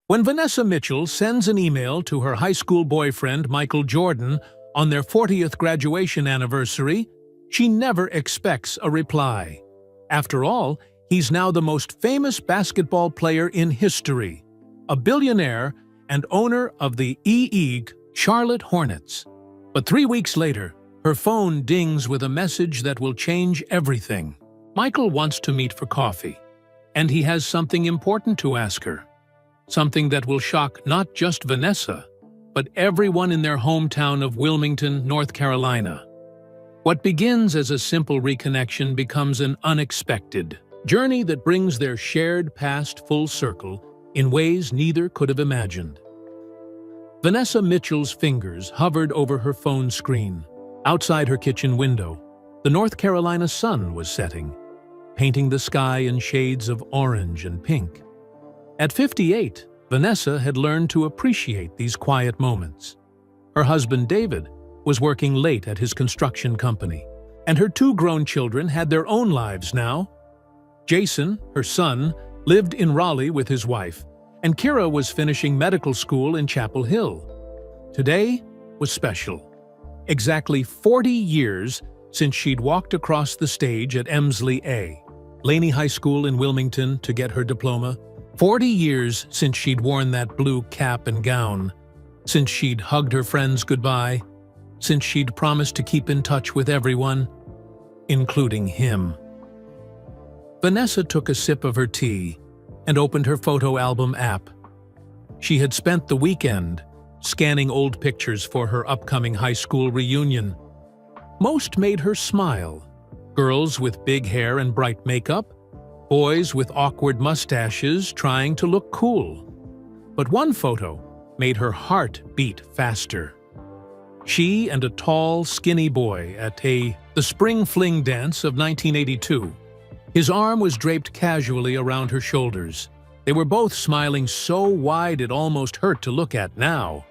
When Vanessa Mitchell sends an email to her high school boyfriend Michael Jordan on their 40th graduation anniversary, she never expects a reply. After all, he's now the most famous basketball player in history, a billionaire and owner of the Charlotte Hornets. But 3 weeks later, her phone dings with a message that will change everything. Michael wants to meet for coffee, and he has something important to ask her. Something that will shock not just Vanessa, but everyone in their hometown of Wilmington, North Carolina. What begins as a simple reconnection becomes an unexpected journey that brings their shared past full circle in ways neither could have imagined. Vanessa Mitchell's fingers hovered over her phone screen. Outside her kitchen window, the North Carolina sun was setting, painting the sky in shades of orange and pink. At 58, Vanessa had learned to appreciate these quiet moments. Her husband, David, was working late at his construction company, and her 2 grown children had their own lives now. Jason, her son, lived in Raleigh with his wife, and Kira was finishing medical school in Chapel Hill. Today was special. Exactly 40 years since she'd walked across the stage at Emsley A. Laney High School in Wilmington to get her diploma. 40 years since she'd worn that blue cap and gown, since she'd hugged her friends goodbye, since she'd promised to keep in touch with everyone, including him. Vanessa took a sip of her tea and opened her photo album app. She had spent the weekend scanning old pictures for her upcoming high school reunion. Most made her smile. Girls with big hair and bright makeup, boys with awkward mustaches trying to look cool. But one photo made her heart beat faster. She and a tall, skinny boy at the Spring Fling dance of 1982. His arm was draped casually around her shoulders. They were both smiling so wide it almost hurt to look at now.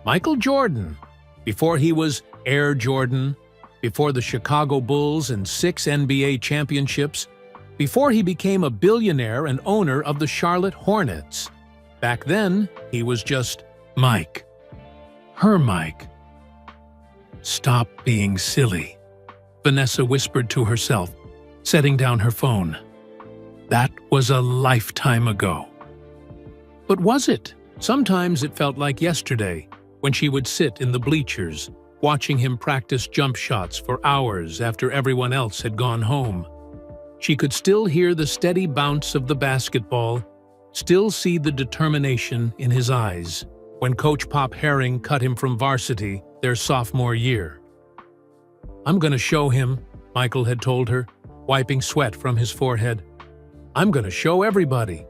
Michael Jordan, before he was Air Jordan, before the Chicago Bulls and 6 NBA championships, before he became a billionaire and owner of the Charlotte Hornets. Back then, he was just Mike. Her Mike. "Stop being silly," Vanessa whispered to herself, setting down her phone. That was a lifetime ago. But was it? Sometimes it felt like yesterday, when she would sit in the bleachers, watching him practice jump shots for hours after everyone else had gone home. She could still hear the steady bounce of the basketball, still see the determination in his eyes, when Coach Pop Herring cut him from varsity their sophomore year. "I'm gonna show him," Michael had told her, wiping sweat from his forehead. "I'm gonna show everybody."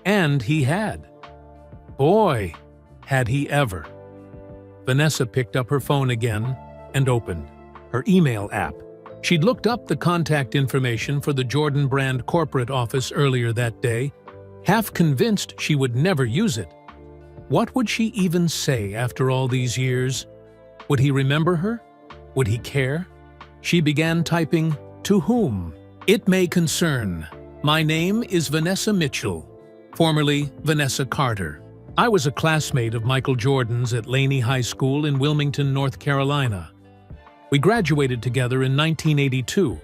And he had. Boy, had he ever. Vanessa picked up her phone again and opened her email app. She'd looked up the contact information for the Jordan Brand corporate office earlier that day, half convinced she would never use it. What would she even say after all these years? Would he remember her? Would he care? She began typing, "To whom? It may concern. My name is Vanessa Mitchell, formerly Vanessa Carter. I was a classmate of Michael Jordan's at Laney High School in Wilmington, North Carolina. We graduated together in 1982.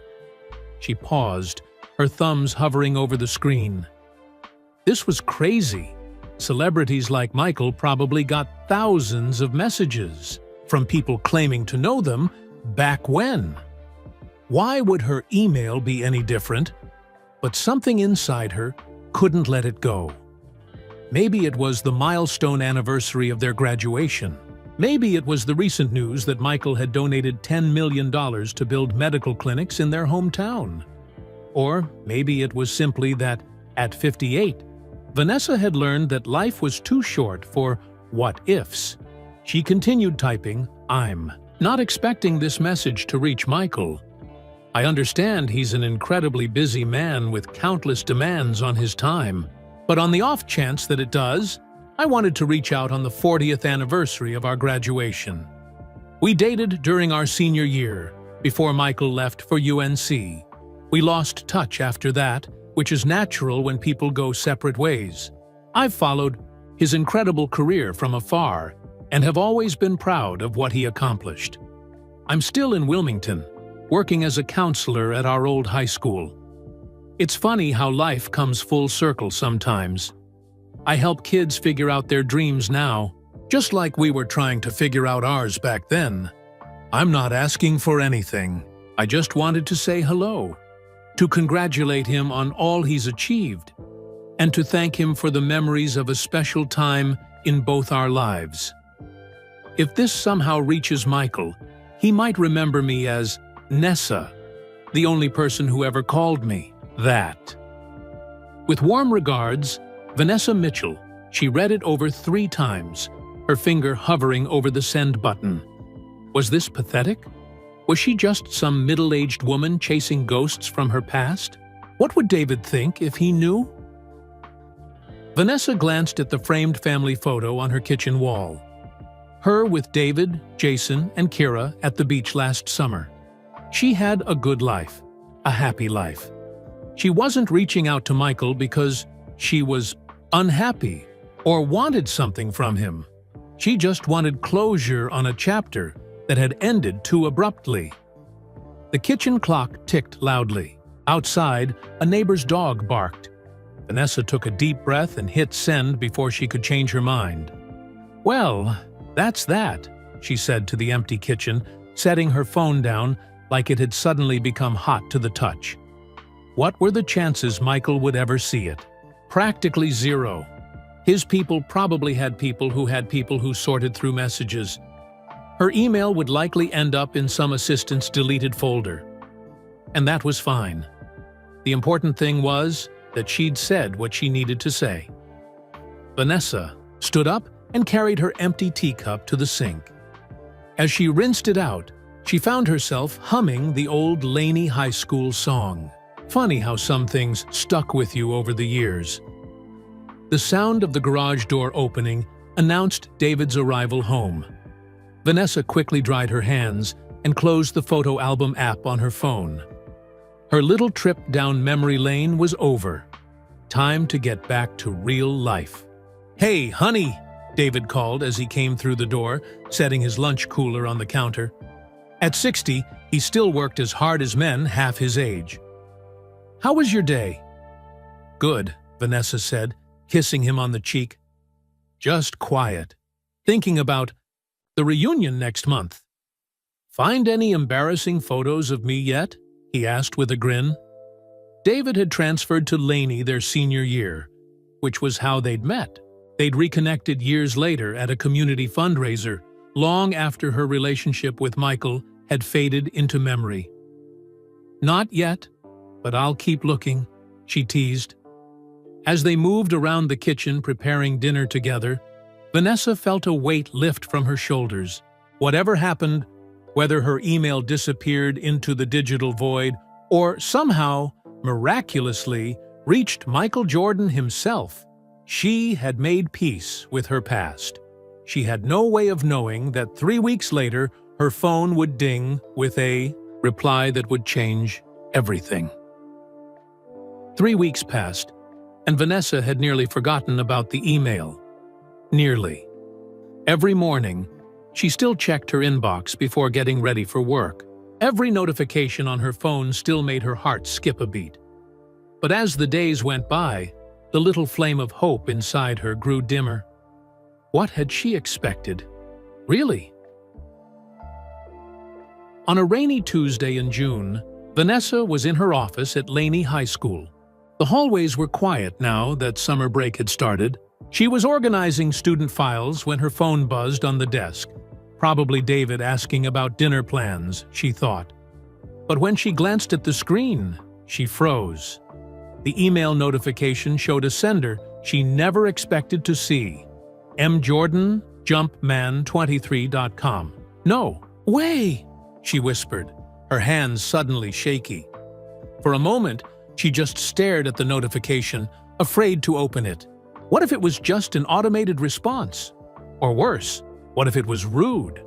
She paused, her thumbs hovering over the screen. This was crazy. Celebrities like Michael probably got thousands of messages from people claiming to know them back when. Why would her email be any different? But something inside her couldn't let it go. Maybe it was the milestone anniversary of their graduation. Maybe it was the recent news that Michael had donated $10 million to build medical clinics in their hometown. Or maybe it was simply that, at 58, Vanessa had learned that life was too short for what-ifs. She continued typing, "I'm not expecting this message to reach Michael. I understand he's an incredibly busy man with countless demands on his time. But on the off chance that it does, I wanted to reach out on the 40th anniversary of our graduation. We dated during our senior year, before Michael left for UNC. We lost touch after that, which is natural when people go separate ways. I've followed his incredible career from afar, and have always been proud of what he accomplished. I'm still in Wilmington, working as a counselor at our old high school. It's funny how life comes full circle sometimes. I help kids figure out their dreams now, just like we were trying to figure out ours back then. I'm not asking for anything. I just wanted to say hello, to congratulate him on all he's achieved, and to thank him for the memories of a special time in both our lives. If this somehow reaches Michael, he might remember me as Nessa, the only person who ever called me that. With warm regards, Vanessa Mitchell. She read it over 3 times, her finger hovering over the send button. Was this pathetic? Was she just some middle-aged woman chasing ghosts from her past? What would David think if he knew? Vanessa glanced at the framed family photo on her kitchen wall. Her with David, Jason, and Kira at the beach last summer. She had a good life, a happy life. She wasn't reaching out to Michael because she was unhappy or wanted something from him. She just wanted closure on a chapter that had ended too abruptly. The kitchen clock ticked loudly. Outside, a neighbor's dog barked. Vanessa took a deep breath and hit send before she could change her mind. "Well, that's that," she said to the empty kitchen, setting her phone down like it had suddenly become hot to the touch. What were the chances Michael would ever see it? Practically zero. His people probably had people who sorted through messages. Her email would likely end up in some assistant's deleted folder. And that was fine. The important thing was that she'd said what she needed to say. Vanessa stood up and carried her empty teacup to the sink. As she rinsed it out, she found herself humming the old Laney High School song. Funny how some things stuck with you over the years. The sound of the garage door opening announced David's arrival home. Vanessa quickly dried her hands and closed the photo album app on her phone. Her little trip down memory lane was over. Time to get back to real life. "Hey, honey," David called as he came through the door, setting his lunch cooler on the counter. At 60, he still worked as hard as men half his age. "How was your day?" "Good," Vanessa said, kissing him on the cheek. "Just quiet. Thinking about the reunion next month." "Find any embarrassing photos of me yet?" he asked with a grin. David had transferred to Laney their senior year, which was how they'd met. They'd reconnected years later at a community fundraiser, long after her relationship with Michael had faded into memory. "Not yet, but I'll keep looking," she teased. As they moved around the kitchen preparing dinner together, Vanessa felt a weight lift from her shoulders. Whatever happened, whether her email disappeared into the digital void or somehow, miraculously, reached Michael Jordan himself, she had made peace with her past. She had no way of knowing that 3 weeks later her phone would ding with a reply that would change everything. 3 weeks passed, and Vanessa had nearly forgotten about the email. Nearly. Every morning, she still checked her inbox before getting ready for work. Every notification on her phone still made her heart skip a beat. But as the days went by, the little flame of hope inside her grew dimmer. What had she expected? Really? On a rainy Tuesday in June, Vanessa was in her office at Laney High School. The hallways were quiet now that summer break had started. She was organizing student files when her phone buzzed on the desk. Probably David asking about dinner plans, she thought. But when she glanced at the screen, she froze. The email notification showed a sender she never expected to see. mjordan@jumpman23.com. "No way," she whispered, her hands suddenly shaky. For a moment, she just stared at the notification, afraid to open it. What if it was just an automated response? Or worse, what if it was rude?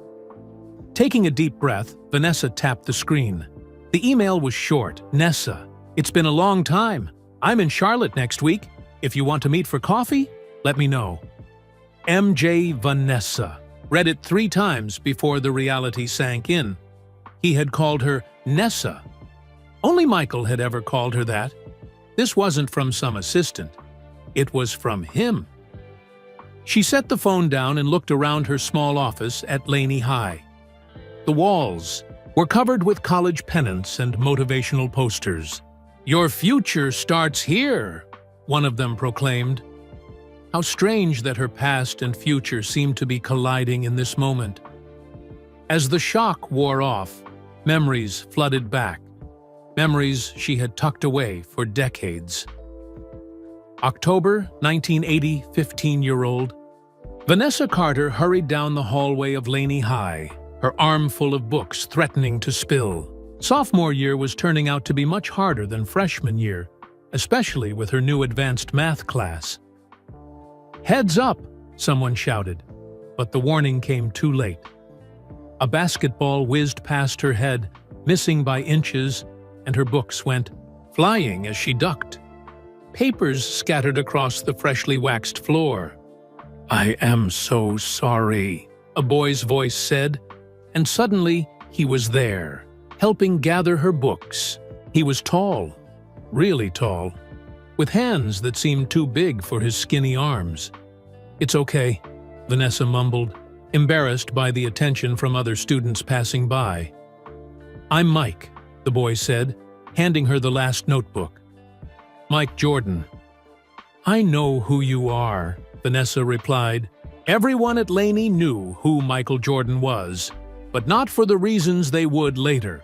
Taking a deep breath, Vanessa tapped the screen. The email was short. "Nessa, it's been a long time. I'm in Charlotte next week. If you want to meet for coffee, let me know." MJ Vanessa. Read it 3 times before the reality sank in. He had called her Nessa. Only Michael had ever called her that. This wasn't from some assistant. It was from him. She set the phone down and looked around her small office at Laney High. The walls were covered with college pennants and motivational posters. "Your future starts here," one of them proclaimed. How strange that her past and future seemed to be colliding in this moment. As the shock wore off, memories flooded back. Memories she had tucked away for decades. October 1980, 15-year-old. Vanessa Carter hurried down the hallway of Laney High, her arm full of books threatening to spill. Sophomore year was turning out to be much harder than freshman year, especially with her new advanced math class. "Heads up!" someone shouted, but the warning came too late. A basketball whizzed past her head, missing by inches, and her books went flying as she ducked. Papers scattered across the freshly waxed floor. "I am so sorry," a boy's voice said, and suddenly he was there, helping gather her books. He was tall, really tall, with hands that seemed too big for his skinny arms. "It's okay," Vanessa mumbled, embarrassed by the attention from other students passing by. "I'm Mike," the boy said, handing her the last notebook. "Mike Jordan." "I know who you are," Vanessa replied. Everyone at Laney knew who Michael Jordan was, but not for the reasons they would later.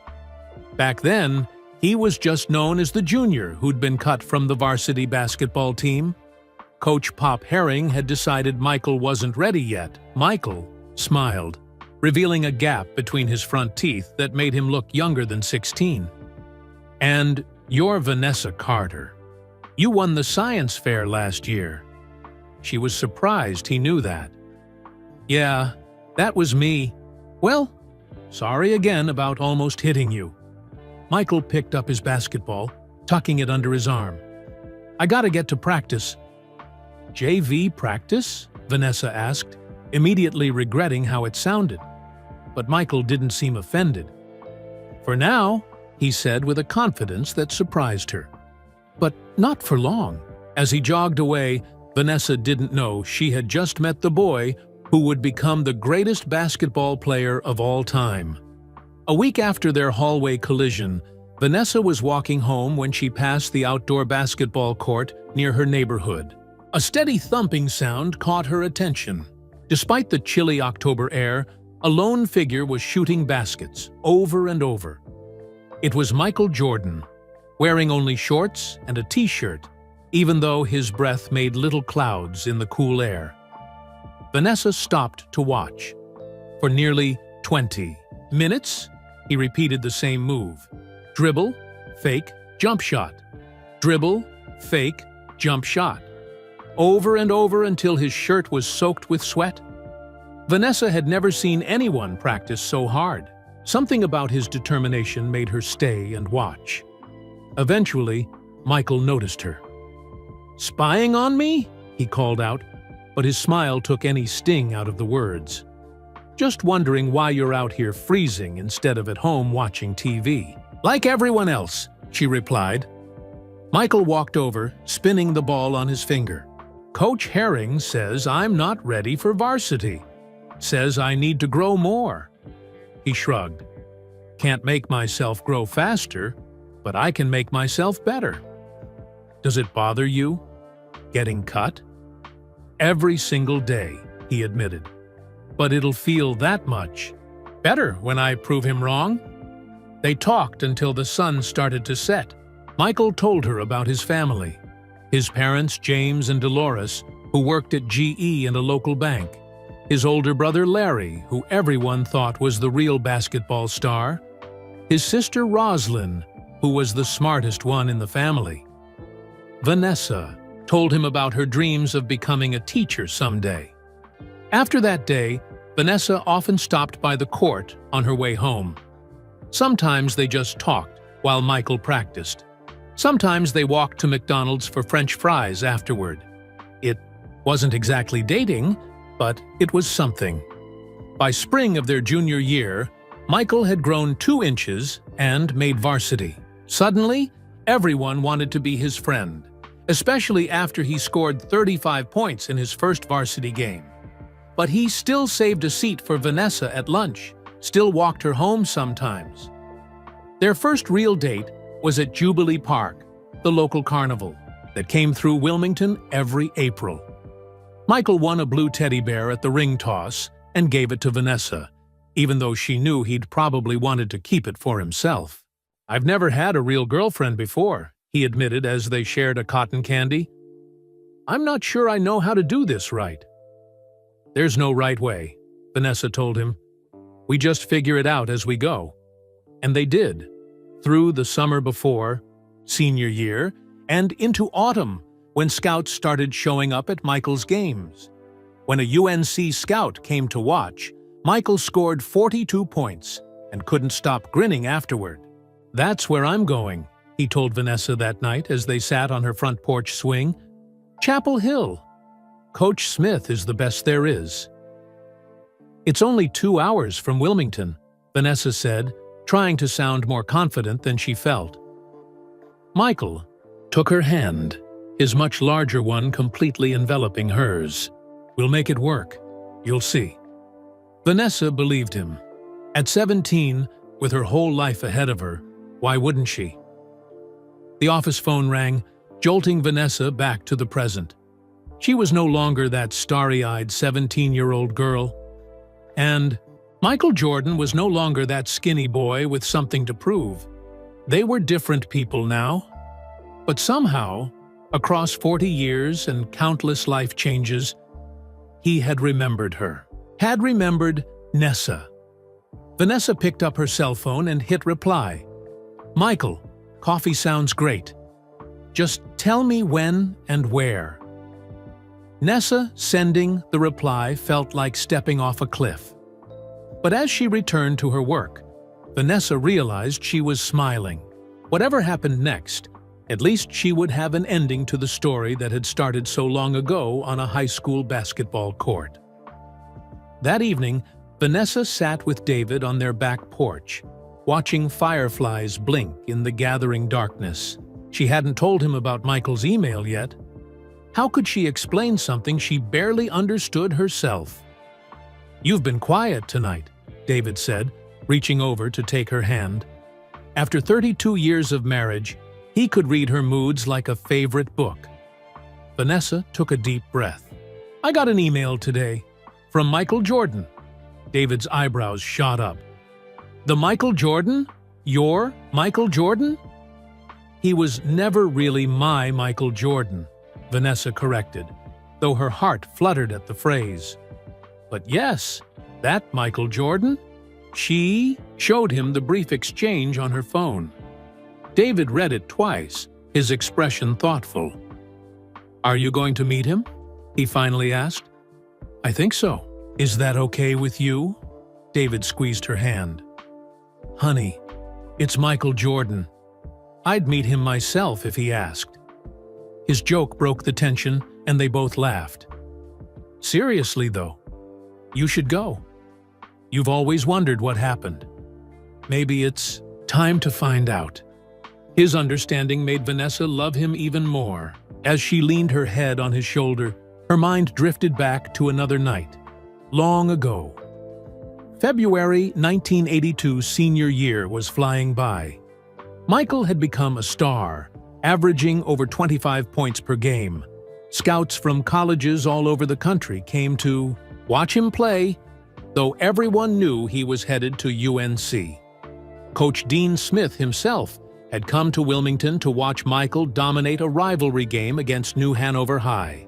Back then, he was just known as the junior who'd been cut from the varsity basketball team. Coach Pop Herring had decided Michael wasn't ready yet. Michael smiled, revealing a gap between his front teeth that made him look younger than 16. "And you're Vanessa Carter. You won the science fair last year." She was surprised he knew that. "Yeah, that was me. Well, sorry again about almost hitting you." Michael picked up his basketball, tucking it under his arm. "I gotta get to practice." "JV practice?" Vanessa asked, immediately regretting how it sounded. But Michael didn't seem offended. "For now," he said with a confidence that surprised her. But not for long. As he jogged away, Vanessa didn't know she had just met the boy who would become the greatest basketball player of all time. A week after their hallway collision, Vanessa was walking home when she passed the outdoor basketball court near her neighborhood. A steady thumping sound caught her attention. Despite the chilly October air, a lone figure was shooting baskets over and over. It was Michael Jordan, wearing only shorts and a t-shirt, even though his breath made little clouds in the cool air. Vanessa stopped to watch. For nearly 20 minutes, he repeated the same move. Dribble, fake, jump shot. Dribble, fake, jump shot. Over and over until his shirt was soaked with sweat. Vanessa had never seen anyone practice so hard. Something about his determination made her stay and watch. Eventually, Michael noticed her. "Spying on me?" he called out, but his smile took any sting out of the words. "Just wondering why you're out here freezing instead of at home watching TV." "Like everyone else," she replied. Michael walked over, spinning the ball on his finger. "Coach Herring says I'm not ready for varsity. Says I need to grow more." He shrugged. "Can't make myself grow faster, but I can make myself better." "Does it bother you? Getting cut?" "Every single day," he admitted. "But it'll feel that much better when I prove him wrong." They talked until the sun started to set. Michael told her about his family. His parents, James and Dolores, who worked at GE and a local bank. His older brother, Larry, who everyone thought was the real basketball star. His sister, Roslyn, who was the smartest one in the family. Vanessa told him about her dreams of becoming a teacher someday. After that day, Vanessa often stopped by the court on her way home. Sometimes they just talked while Michael practiced. Sometimes they walked to McDonald's for French fries afterward. It wasn't exactly dating, but it was something. By spring of their junior year, Michael had grown 2 inches and made varsity. Suddenly, everyone wanted to be his friend, especially after he scored 35 points in his first varsity game. But he still saved a seat for Vanessa at lunch, still walked her home sometimes. Their first real date was at Jubilee Park, the local carnival that came through Wilmington every April. Michael won a blue teddy bear at the ring toss and gave it to Vanessa, even though she knew he'd probably wanted to keep it for himself. "I've never had a real girlfriend before," he admitted as they shared a cotton candy. "I'm not sure I know how to do this right." "There's no right way," Vanessa told him. "We just figure it out as we go." And they did, through the summer before, senior year, and into autumn, when scouts started showing up at Michael's games. When a UNC scout came to watch, Michael scored 42 points and couldn't stop grinning afterward. "That's where I'm going," he told Vanessa that night as they sat on her front porch swing. "Chapel Hill. Coach Smith is the best there is." "It's only 2 hours from Wilmington," Vanessa said, trying to sound more confident than she felt. Michael took her hand, his much larger one completely enveloping hers. "We'll make it work. You'll see." Vanessa believed him. At 17, with her whole life ahead of her, why wouldn't she? The office phone rang, jolting Vanessa back to the present. She was no longer that starry-eyed 17-year-old girl. And Michael Jordan was no longer that skinny boy with something to prove. They were different people now. But somehow, across 40 years and countless life changes, he had remembered her. Had remembered Nessa. Vanessa picked up her cell phone and hit reply. "Michael, coffee sounds great. Just tell me when and where." Nessa sending the reply felt like stepping off a cliff. But as she returned to her work, Vanessa realized she was smiling. Whatever happened next, at least she would have an ending to the story that had started so long ago on a high school basketball court. That evening, Vanessa sat with David on their back porch, watching fireflies blink in the gathering darkness. She hadn't told him about Michael's email yet. How could she explain something she barely understood herself? "You've been quiet tonight," David said, reaching over to take her hand. After 32 years of marriage, he could read her moods like a favorite book. Vanessa took a deep breath. "I got an email today. From Michael Jordan." David's eyebrows shot up. "The Michael Jordan? Your Michael Jordan?" "He was never really my Michael Jordan," Vanessa corrected, though her heart fluttered at the phrase. "But yes, that Michael Jordan?" She showed him the brief exchange on her phone. David read it twice, his expression thoughtful. "Are you going to meet him?" he finally asked. "I think so. Is that okay with you?" David squeezed her hand. "Honey, it's Michael Jordan. I'd meet him myself if he asked." His joke broke the tension, and they both laughed. "Seriously, though, you should go. You've always wondered what happened. Maybe it's time to find out." His understanding made Vanessa love him even more. As she leaned her head on his shoulder, her mind drifted back to another night, long ago. February 1982 senior year was flying by. Michael had become a star, averaging over 25 points per game. Scouts from colleges all over the country came to watch him play, though everyone knew he was headed to UNC. Coach Dean Smith himself had come to Wilmington to watch Michael dominate a rivalry game against New Hanover High.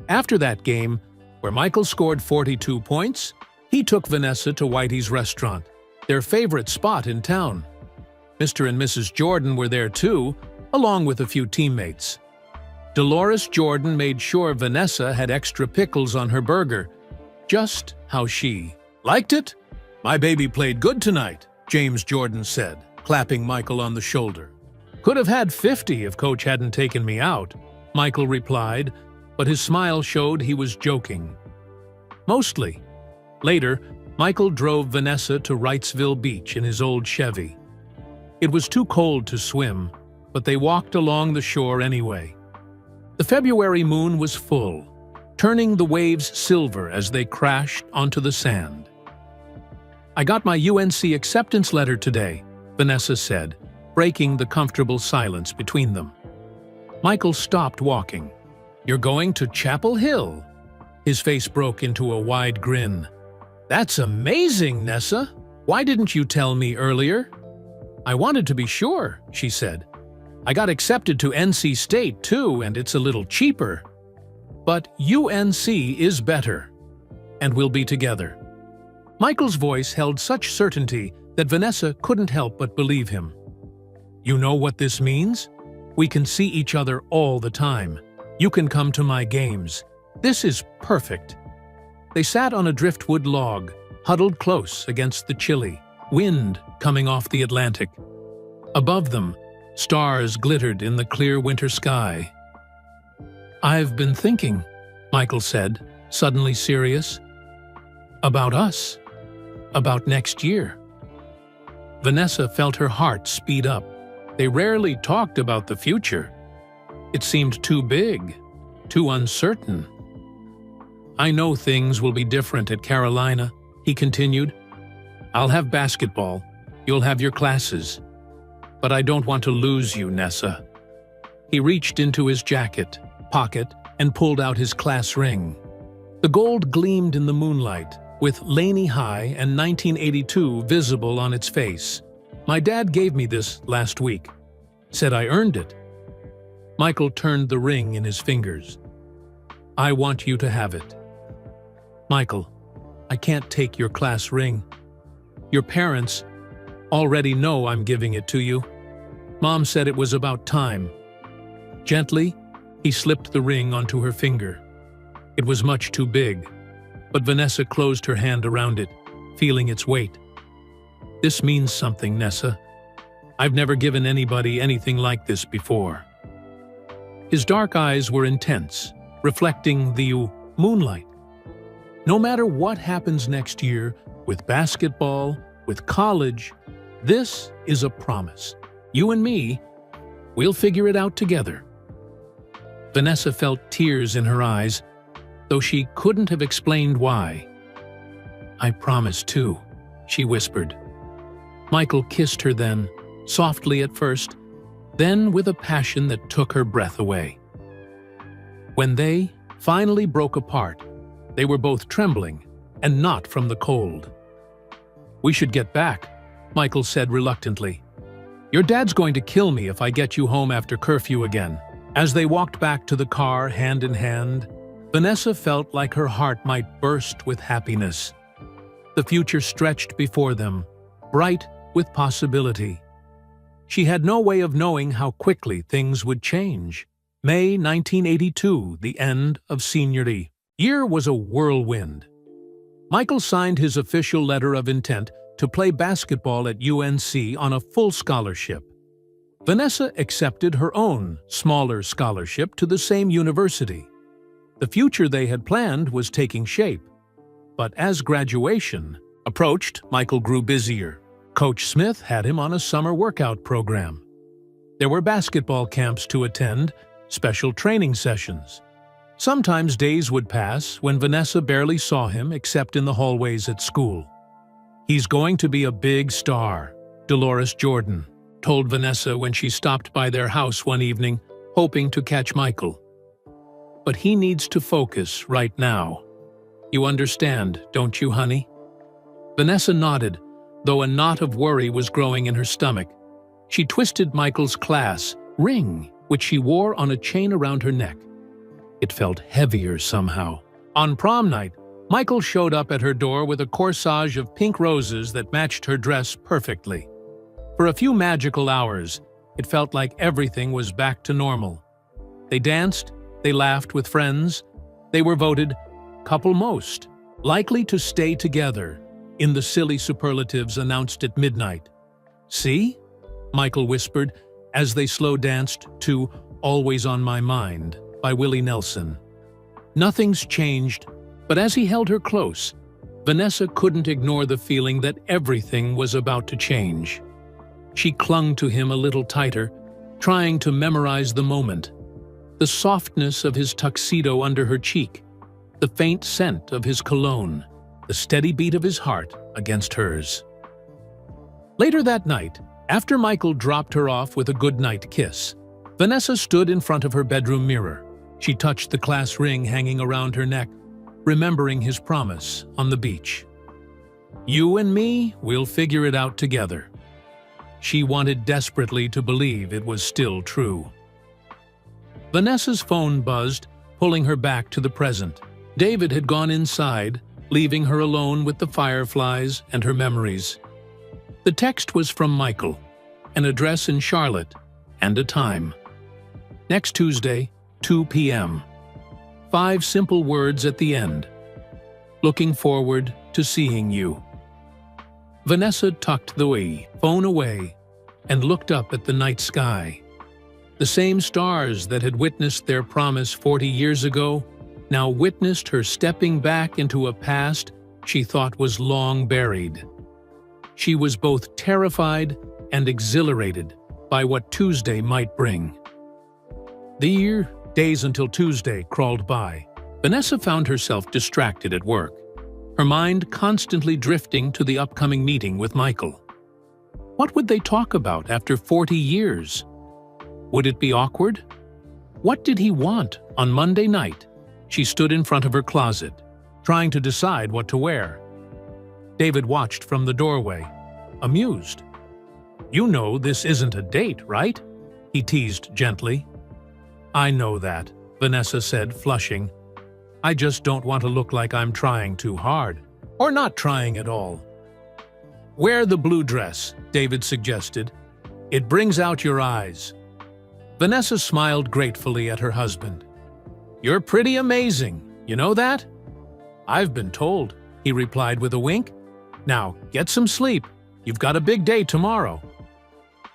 After that game, where Michael scored 42 points, he took Vanessa to Whitey's restaurant, their favorite spot in town. Mr. and Mrs. Jordan were there too, along with a few teammates. Dolores Jordan made sure Vanessa had extra pickles on her burger, just how she liked it. "My baby played good tonight," James Jordan said, clapping Michael on the shoulder. "Could have had 50 if Coach hadn't taken me out," Michael replied, but his smile showed he was joking. Mostly. Later, Michael drove Vanessa to Wrightsville Beach in his old Chevy. It was too cold to swim, but they walked along the shore anyway. The February moon was full, turning the waves silver as they crashed onto the sand. "I got my UNC acceptance letter today," Vanessa said, breaking the comfortable silence between them. Michael stopped walking. "You're going to Chapel Hill?" His face broke into a wide grin. "That's amazing, Nessa! Why didn't you tell me earlier?" "I wanted to be sure," she said. "I got accepted to NC State too, and it's a little cheaper. But UNC is better, and we'll be together." Michael's voice held such certainty that Vanessa couldn't help but believe him. "You know what this means? We can see each other all the time. You can come to my games. This is perfect." They sat on a driftwood log, huddled close against the chilly wind coming off the Atlantic. Above them, stars glittered in the clear winter sky. "I've been thinking," Michael said, suddenly serious. "About us. About next year." Vanessa felt her heart speed up. They rarely talked about the future. It seemed too big, too uncertain. "I know things will be different at Carolina," he continued. "I'll have basketball. You'll have your classes. But I don't want to lose you, Nessa." He reached into his jacket pocket and pulled out his class ring. The gold gleamed in the moonlight, with Laney High and 1982 visible on its face. "My dad gave me this last week. Said I earned it." Michael turned the ring in his fingers. "I want you to have it." "Michael, I can't take your class ring. Your parents already know I'm giving it to you. Mom said it was about time." Gently, he slipped the ring onto her finger. It was much too big, but Vanessa closed her hand around it, feeling its weight. "This means something, Nessa. I've never given anybody anything like this before." His dark eyes were intense, reflecting the moonlight. "No matter what happens next year, with basketball, with college, this is a promise. You and me, we'll figure it out together." Vanessa felt tears in her eyes, though she couldn't have explained why. "I promise too," she whispered. Michael kissed her then, softly at first, then with a passion that took her breath away. When they finally broke apart, they were both trembling, and not from the cold. "We should get back," Michael said reluctantly. "Your dad's going to kill me if I get you home after curfew again." As they walked back to the car hand in hand, Vanessa felt like her heart might burst with happiness. The future stretched before them, bright with possibility. She had no way of knowing how quickly things would change. May 1982, the end of senior year was a whirlwind. Michael signed his official letter of intent to play basketball at UNC on a full scholarship. Vanessa accepted her own smaller scholarship to the same university. The future they had planned was taking shape. But as graduation approached, Michael grew busier. Coach Smith had him on a summer workout program. There were basketball camps to attend, special training sessions. Sometimes days would pass when Vanessa barely saw him except in the hallways at school. "He's going to be a big star," Dolores Jordan told Vanessa when she stopped by their house one evening, hoping to catch Michael. "But he needs to focus right now. You understand, don't you, honey?" Vanessa nodded, though a knot of worry was growing in her stomach. She twisted Michael's class ring, which she wore on a chain around her neck. It felt heavier somehow. On prom night, Michael showed up at her door with a corsage of pink roses that matched her dress perfectly. For a few magical hours, it felt like everything was back to normal. They danced, they laughed with friends. They were voted couple most likely to stay together in the silly superlatives announced at midnight. "See?" Michael whispered as they slow danced to "Always on My Mind" by Willie Nelson. "Nothing's changed, But as he held her close, Vanessa couldn't ignore the feeling that everything was about to change. She clung to him a little tighter, trying to memorize the moment. The softness of his tuxedo under her cheek, the faint scent of his cologne, the steady beat of his heart against hers. Later that night, after Michael dropped her off with a goodnight kiss, Vanessa stood in front of her bedroom mirror. She touched the class ring hanging around her neck, remembering his promise on the beach. "You and me, we'll figure it out together." She wanted desperately to believe it was still true. Vanessa's phone buzzed, pulling her back to the present. David had gone inside, leaving her alone with the fireflies and her memories. The text was from Michael, an address in Charlotte, and a time. Next Tuesday, 2 p.m. 5 simple words at the end. "Looking forward to seeing you." Vanessa tucked the phone away and looked up at the night sky. The same stars that had witnessed their promise 40 years ago now witnessed her stepping back into a past she thought was long buried. She was both terrified and exhilarated by what Tuesday might bring. The days until Tuesday crawled by. Vanessa found herself distracted at work, her mind constantly drifting to the upcoming meeting with Michael. What would they talk about after 40 years? Would it be awkward? What did he want on Monday night? She stood in front of her closet, trying to decide what to wear. David watched from the doorway, amused. "You know this isn't a date, right?" he teased gently. "I know that," Vanessa said, flushing. "I just don't want to look like I'm trying too hard, or not trying at all." "Wear the blue dress," David suggested. "It brings out your eyes." Vanessa smiled gratefully at her husband. "You're pretty amazing, you know that?" "I've been told," he replied with a wink. "Now, get some sleep. You've got a big day tomorrow."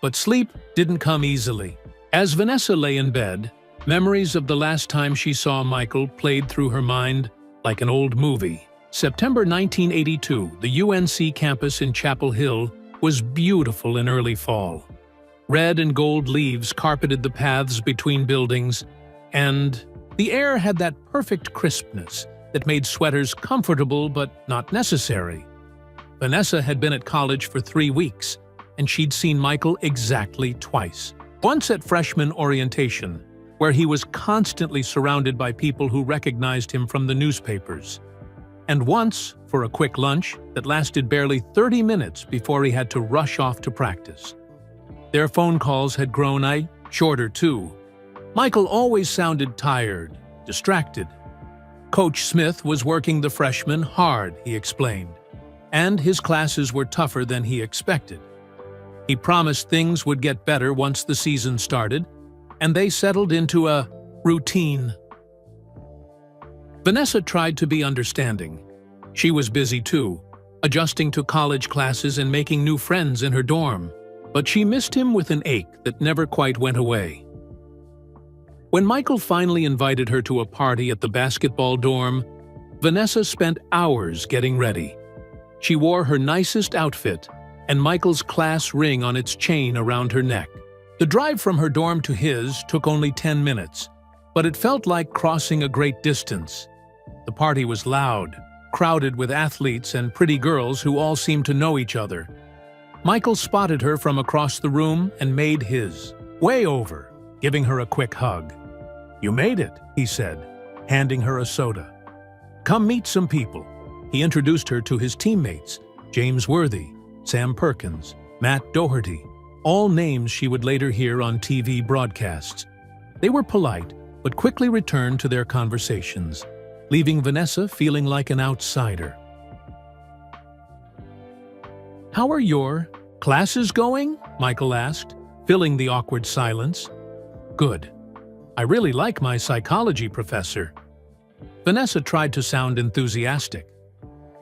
But sleep didn't come easily. As Vanessa lay in bed, memories of the last time she saw Michael played through her mind like an old movie. September 1982, the UNC campus in Chapel Hill was beautiful in early fall. Red and gold leaves carpeted the paths between buildings, and the air had that perfect crispness that made sweaters comfortable but not necessary. Vanessa had been at college for 3 weeks, and she'd seen Michael exactly twice. Once at freshman orientation, where he was constantly surrounded by people who recognized him from the newspapers. And once for a quick lunch that lasted barely 30 minutes before he had to rush off to practice. Their phone calls had grown shorter too. Michael always sounded tired, distracted. Coach Smith was working the freshmen hard, he explained, and his classes were tougher than he expected. He promised things would get better once the season started, and they settled into a routine. Vanessa tried to be understanding. She was busy too, adjusting to college classes and making new friends in her dorm, but she missed him with an ache that never quite went away. When Michael finally invited her to a party at the basketball dorm, Vanessa spent hours getting ready. She wore her nicest outfit and Michael's class ring on its chain around her neck. The drive from her dorm to his took only 10 minutes, but it felt like crossing a great distance. The party was loud, crowded with athletes and pretty girls who all seemed to know each other. Michael spotted her from across the room and made his way over, giving her a quick hug. "You made it," he said, handing her a soda. "Come meet some people." He introduced her to his teammates, James Worthy, Sam Perkins, Matt Doherty, all names she would later hear on TV broadcasts. They were polite, but quickly returned to their conversations, leaving Vanessa feeling like an outsider. "How are your classes going?" Michael asked, filling the awkward silence. "Good. I really like my psychology professor." Vanessa tried to sound enthusiastic.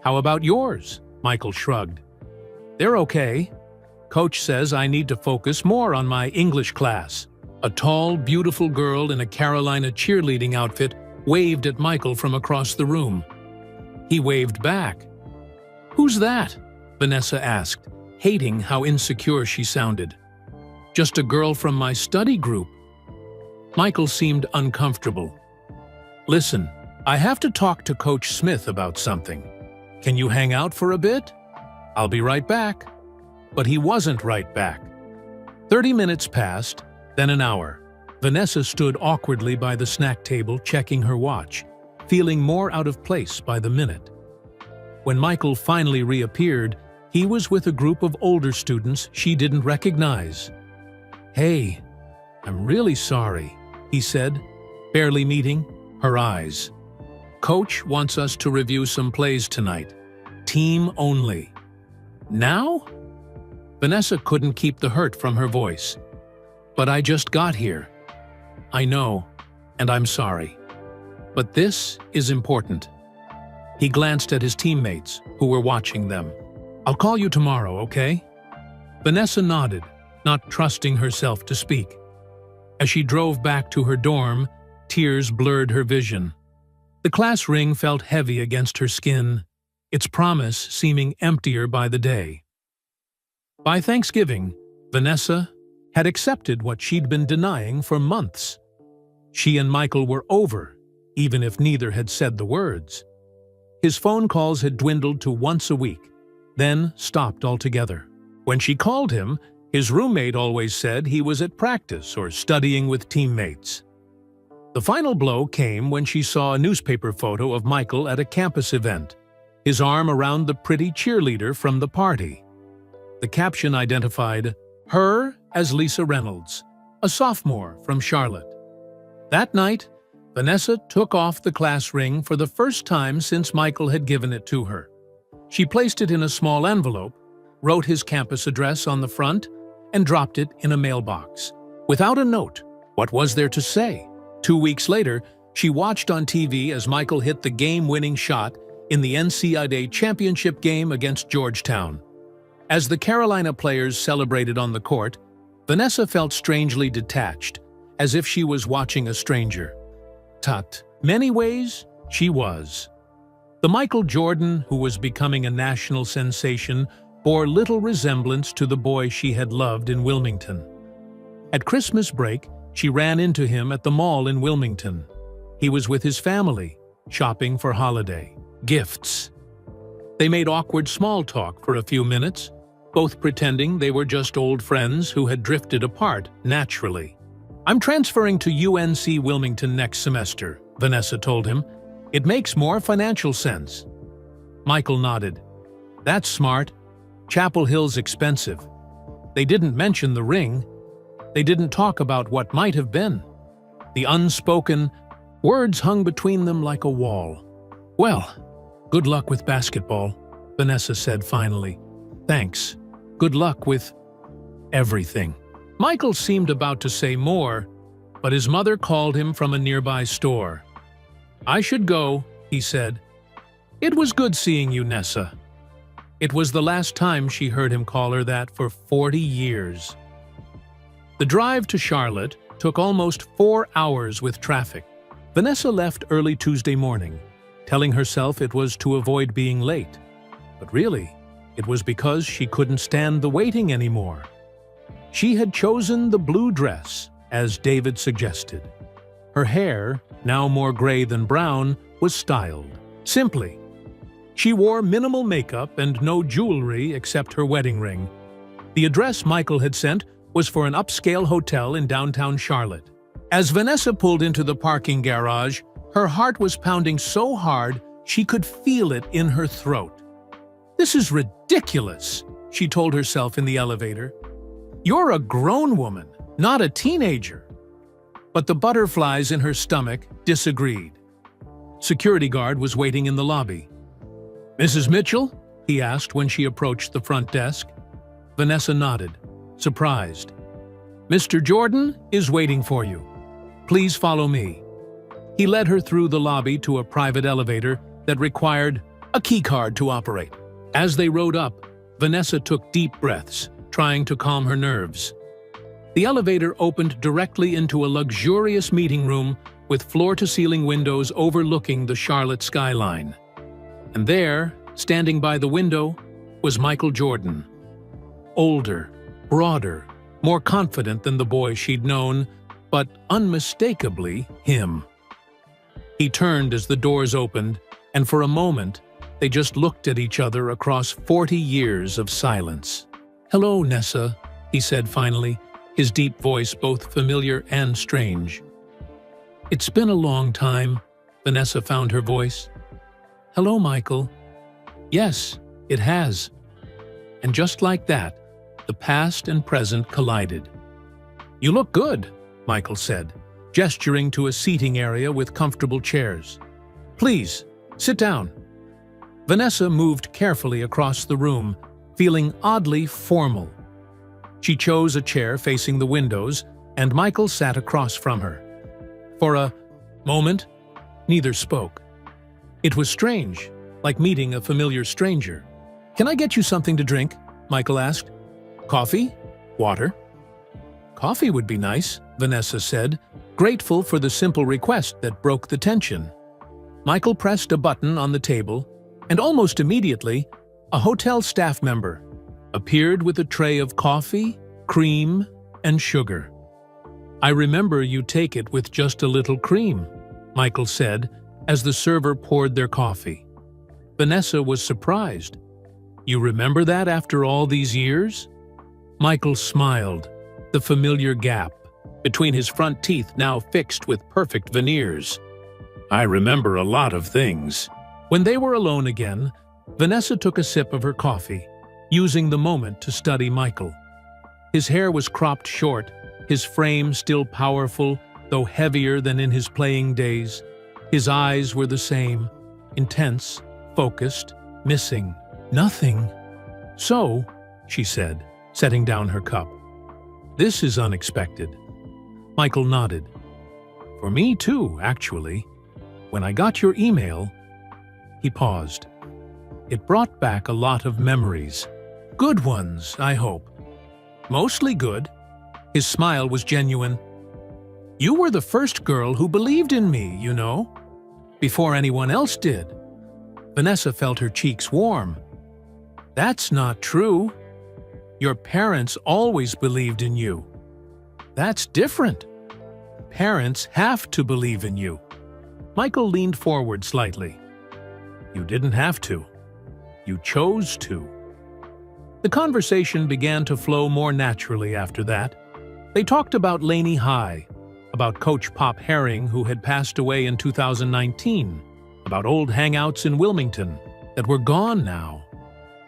"How about yours?" Michael shrugged. "They're okay. Coach says I need to focus more on my English class." A tall, beautiful girl in a Carolina cheerleading outfit waved at Michael from across the room. He waved back. "Who's that?" Vanessa asked, hating how insecure she sounded. "Just a girl from my study group." Michael seemed uncomfortable. "Listen, I have to talk to Coach Smith about something. Can you hang out for a bit? I'll be right back." But he wasn't right back. 30 minutes passed, then an hour. Vanessa stood awkwardly by the snack table checking her watch, feeling more out of place by the minute. When Michael finally reappeared, he was with a group of older students she didn't recognize. "Hey, I'm really sorry," he said, barely meeting her eyes. "Coach wants us to review some plays tonight. Team only." "Now?" Vanessa couldn't keep the hurt from her voice. "But I just got here." "I know, and I'm sorry. But this is important." He glanced at his teammates, who were watching them. "I'll call you tomorrow, okay?" Vanessa nodded, not trusting herself to speak. As she drove back to her dorm, tears blurred her vision. The class ring felt heavy against her skin, its promise seeming emptier by the day. By Thanksgiving, Vanessa had accepted what she'd been denying for months. She and Michael were over, even if neither had said the words. His phone calls had dwindled to once a week, then stopped altogether. When she called him, his roommate always said he was at practice or studying with teammates. The final blow came when she saw a newspaper photo of Michael at a campus event, his arm around the pretty cheerleader from the party. The caption identified her as Lisa Reynolds, a sophomore from Charlotte. That night, Vanessa took off the class ring for the first time since Michael had given it to her. She placed it in a small envelope, wrote his campus address on the front, and dropped it in a mailbox. Without a note, what was there to say? 2 weeks later, she watched on TV as Michael hit the game-winning shot in the NCAA championship game against Georgetown. As the Carolina players celebrated on the court, Vanessa felt strangely detached, as if she was watching a stranger. Tut, many ways, she was. The Michael Jordan, who was becoming a national sensation, bore little resemblance to the boy she had loved in Wilmington. At Christmas break, she ran into him at the mall in Wilmington. He was with his family, shopping for holiday gifts. They made awkward small talk for a few minutes, both pretending they were just old friends who had drifted apart naturally. "I'm transferring to UNC Wilmington next semester," Vanessa told him. "It makes more financial sense." Michael nodded. "That's smart. Chapel Hill's expensive." They didn't mention the ring. They didn't talk about what might have been. The unspoken words hung between them like a wall. "Well, good luck with basketball," Vanessa said finally. "Thanks. Good luck with everything." Michael seemed about to say more, but his mother called him from a nearby store. "I should go," he said. "It was good seeing you, Nessa." It was the last time she heard him call her that for 40 years. The drive to Charlotte took almost 4 hours with traffic. Vanessa left early Tuesday morning, telling herself it was to avoid being late. But really, it was because she couldn't stand the waiting anymore. She had chosen the blue dress, as David suggested. Her hair, now more gray than brown, was styled simply. She wore minimal makeup and no jewelry except her wedding ring. The address Michael had sent was for an upscale hotel in downtown Charlotte. As Vanessa pulled into the parking garage, her heart was pounding so hard she could feel it in her throat. "This is ridiculous," she told herself in the elevator. "You're a grown woman, not a teenager." But the butterflies in her stomach disagreed. Security guard was waiting in the lobby. "Mrs. Mitchell?" he asked when she approached the front desk. Vanessa nodded, surprised. "Mr. Jordan is waiting for you. Please follow me." He led her through the lobby to a private elevator that required a keycard to operate. As they rode up, Vanessa took deep breaths, trying to calm her nerves. The elevator opened directly into a luxurious meeting room with floor-to-ceiling windows overlooking the Charlotte skyline. And there, standing by the window, was Michael Jordan. Older, broader, more confident than the boy she'd known, but unmistakably him. He turned as the doors opened, and for a moment, they just looked at each other across 40 years of silence. "Hello, Nessa," he said finally, his deep voice both familiar and strange. "It's been a long time," Vanessa found her voice. "Hello, Michael." "Yes, it has." And just like that, the past and present collided. "You look good," Michael said, gesturing to a seating area with comfortable chairs. "Please, sit down." Vanessa moved carefully across the room, feeling oddly formal. She chose a chair facing the windows, and Michael sat across from her. For a moment, neither spoke. It was strange, like meeting a familiar stranger. "Can I get you something to drink?" Michael asked. "Coffee? Water?" "Coffee would be nice," Vanessa said, grateful for the simple request that broke the tension. Michael pressed a button on the table, and almost immediately, a hotel staff member appeared with a tray of coffee, cream, and sugar. "I remember you take it with just a little cream," Michael said as the server poured their coffee. Vanessa was surprised. "You remember that after all these years?" Michael smiled, the familiar gap between his front teeth now fixed with perfect veneers. "I remember a lot of things." When they were alone again, Vanessa took a sip of her coffee, using the moment to study Michael. His hair was cropped short, his frame still powerful, though heavier than in his playing days. His eyes were the same, intense, focused, missing nothing. "So," she said, setting down her cup, "this is unexpected." Michael nodded. "For me too, actually. When I got your email..." He paused. "It brought back a lot of memories. Good ones, I hope." "Mostly good." His smile was genuine. "You were the first girl who believed in me, you know. Before anyone else did." Vanessa felt her cheeks warm. "That's not true. Your parents always believed in you." "That's different. Parents have to believe in you." Michael leaned forward slightly. "You didn't have to. You chose to." The conversation began to flow more naturally after that. They talked about Laney High, about Coach Pop Herring, who had passed away in 2019, about old hangouts in Wilmington that were gone now.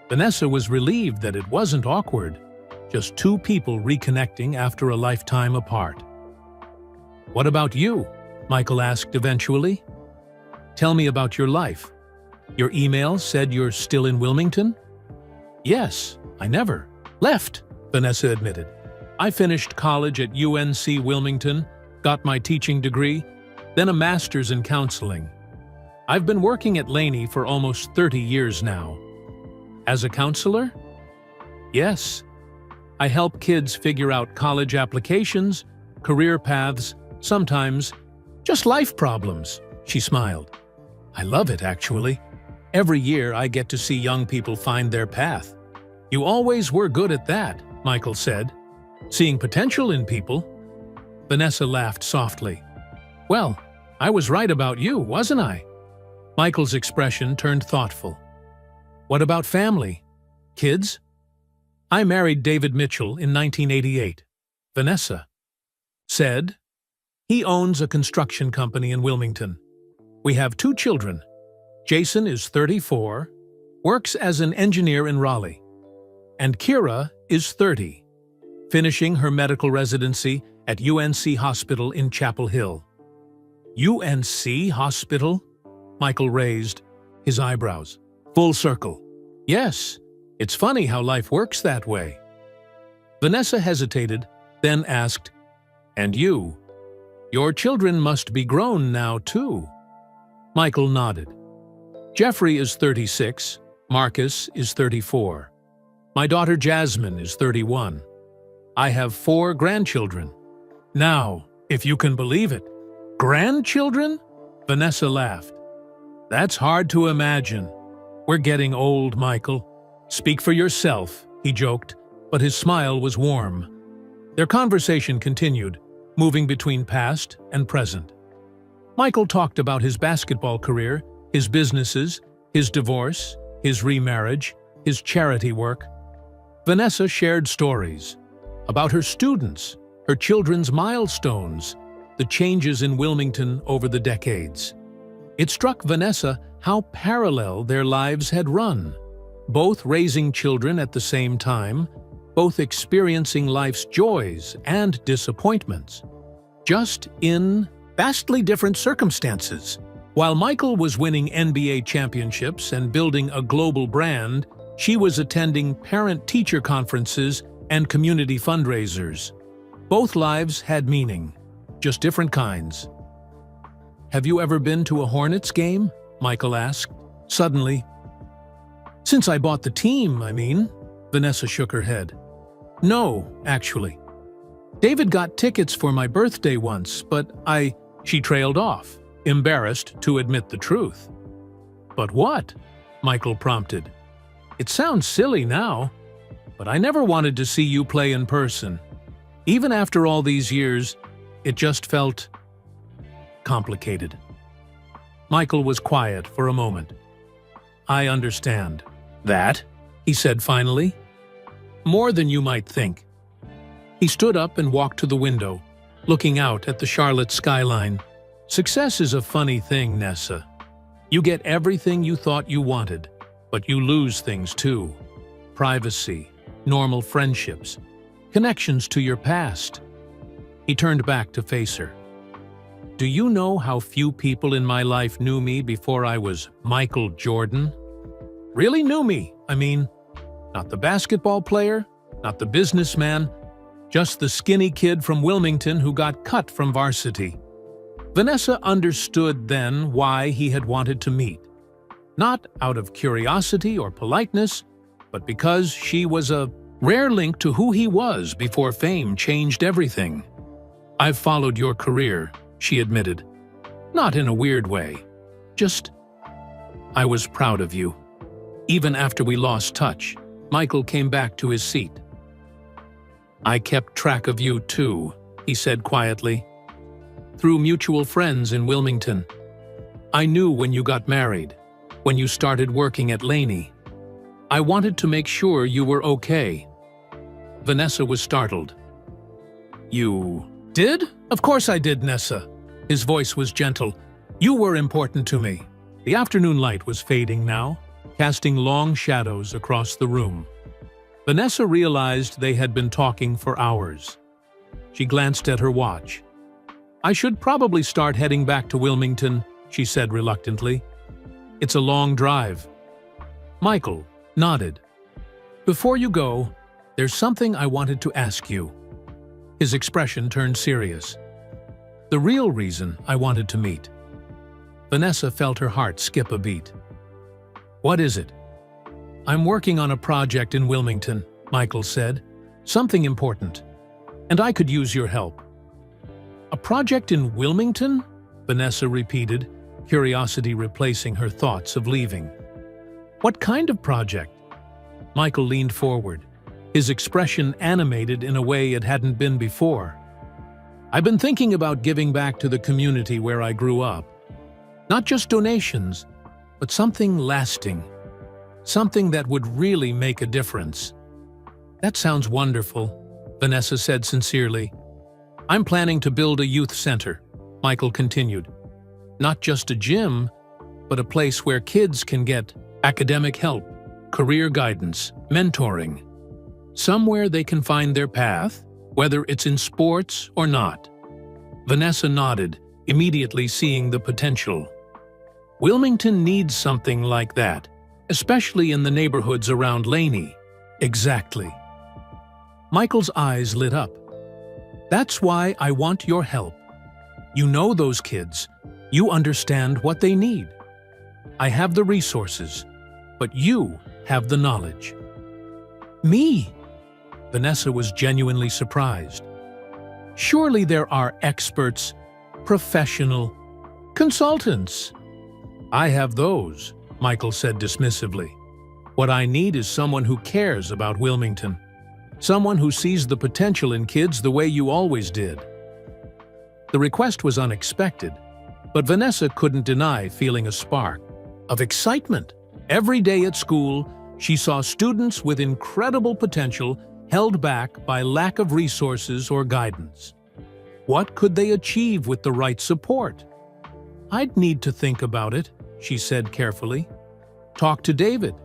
Vanessa was relieved that it wasn't awkward, just two people reconnecting after a lifetime apart. "What about you?" Michael asked eventually. "Tell me about your life. Your email said you're still in Wilmington?" "Yes, I never left," Vanessa admitted. "I finished college at UNC Wilmington, got my teaching degree, then a master's in counseling. I've been working at Laney for almost 30 years now." "As a counselor?" "Yes. I help kids figure out college applications, career paths, sometimes just life problems," she smiled. "I love it, actually. Every year I get to see young people find their path." "You always were good at that," Michael said. "Seeing potential in people." Vanessa laughed softly. "Well, I was right about you, wasn't I?" Michael's expression turned thoughtful. "What about family? Kids?" "I married David Mitchell in 1988. Vanessa said. "He owns a construction company in Wilmington. We have 2 children. Jason is 34, works as an engineer in Raleigh. And Kira is 30, finishing her medical residency at UNC Hospital in Chapel Hill." "UNC Hospital?" Michael raised his eyebrows. "Full circle." "Yes, it's funny how life works that way." Vanessa hesitated, then asked, "And you? Your children must be grown now, too." Michael nodded. "Jeffrey is 36, Marcus is 34. My daughter Jasmine is 31. I have 4 grandchildren." "Now, if you can believe it, grandchildren?" Vanessa laughed. "That's hard to imagine." We're getting old, Michael. Speak for yourself, he joked, but his smile was warm. Their conversation continued, moving between past and present. Michael talked about his basketball career, his businesses, his divorce, his remarriage, his charity work. Vanessa shared stories about her students, her children's milestones, the changes in Wilmington over the decades. It struck Vanessa how parallel their lives had run, both raising children at the same time, both experiencing life's joys and disappointments, just in vastly different circumstances. While Michael was winning NBA championships and building a global brand, she was attending parent-teacher conferences and community fundraisers. Both lives had meaning, just different kinds. "Have you ever been to a Hornets game?" Michael asked, suddenly. "Since I bought the team, I mean." Vanessa shook her head. "No, actually. David got tickets for my birthday once, but She trailed off, embarrassed to admit the truth. "But what?" Michael prompted. "It sounds silly now, but I never wanted to see you play in person. Even after all these years, it just felt complicated." Michael was quiet for a moment. "I understand that," he said finally. "More than you might think." He stood up and walked to the window, looking out at the Charlotte skyline. "Success is a funny thing, Nessa. You get everything you thought you wanted, but you lose things too. Privacy, normal friendships, connections to your past." He turned back to face her. "Do you know how few people in my life knew me before I was Michael Jordan? Really knew me, I mean. Not the basketball player, not the businessman, just the skinny kid from Wilmington who got cut from varsity." Vanessa understood then why he had wanted to meet. Not out of curiosity or politeness, but because she was a rare link to who he was before fame changed everything. "I've followed your career," she admitted. "Not in a weird way. Just, I was proud of you." Even after we lost touch, Michael came back to his seat. "I kept track of you too," he said quietly. "Through mutual friends in Wilmington. I knew when you got married, when you started working at Laney. I wanted to make sure you were okay." Vanessa was startled. "You did?" "Of course I did, Nessa." His voice was gentle. "You were important to me." The afternoon light was fading now, casting long shadows across the room. Vanessa realized they had been talking for hours. She glanced at her watch. "I should probably start heading back to Wilmington," she said reluctantly. "It's a long drive." Michael nodded. "Before you go, there's something I wanted to ask you." His expression turned serious. "The real reason I wanted to meet." Vanessa felt her heart skip a beat. "What is it?" "I'm working on a project in Wilmington," Michael said. "Something important. And I could use your help." "A project in Wilmington?" Vanessa repeated, curiosity replacing her thoughts of leaving. "What kind of project?" Michael leaned forward, his expression animated in a way it hadn't been before. "I've been thinking about giving back to the community where I grew up. Not just donations, but something lasting. Something that would really make a difference." "That sounds wonderful," Vanessa said sincerely. "I'm planning to build a youth center," Michael continued. "Not just a gym, but a place where kids can get academic help, career guidance, mentoring. Somewhere they can find their path, whether it's in sports or not." Vanessa nodded, immediately seeing the potential. "Wilmington needs something like that, especially in the neighborhoods around Laney." "Exactly." Michael's eyes lit up. "That's why I want your help. You know those kids. You understand what they need. I have the resources, but you have the knowledge." "Me?" Vanessa was genuinely surprised. "Surely there are experts, professional, consultants." "I have those," Michael said dismissively. "What I need is someone who cares about Wilmington. Someone who sees the potential in kids the way you always did." The request was unexpected, but Vanessa couldn't deny feeling a spark of excitement. Every day at school, she saw students with incredible potential held back by lack of resources or guidance. What could they achieve with the right support? "I'd need to think about it," she said carefully. "Talk to David.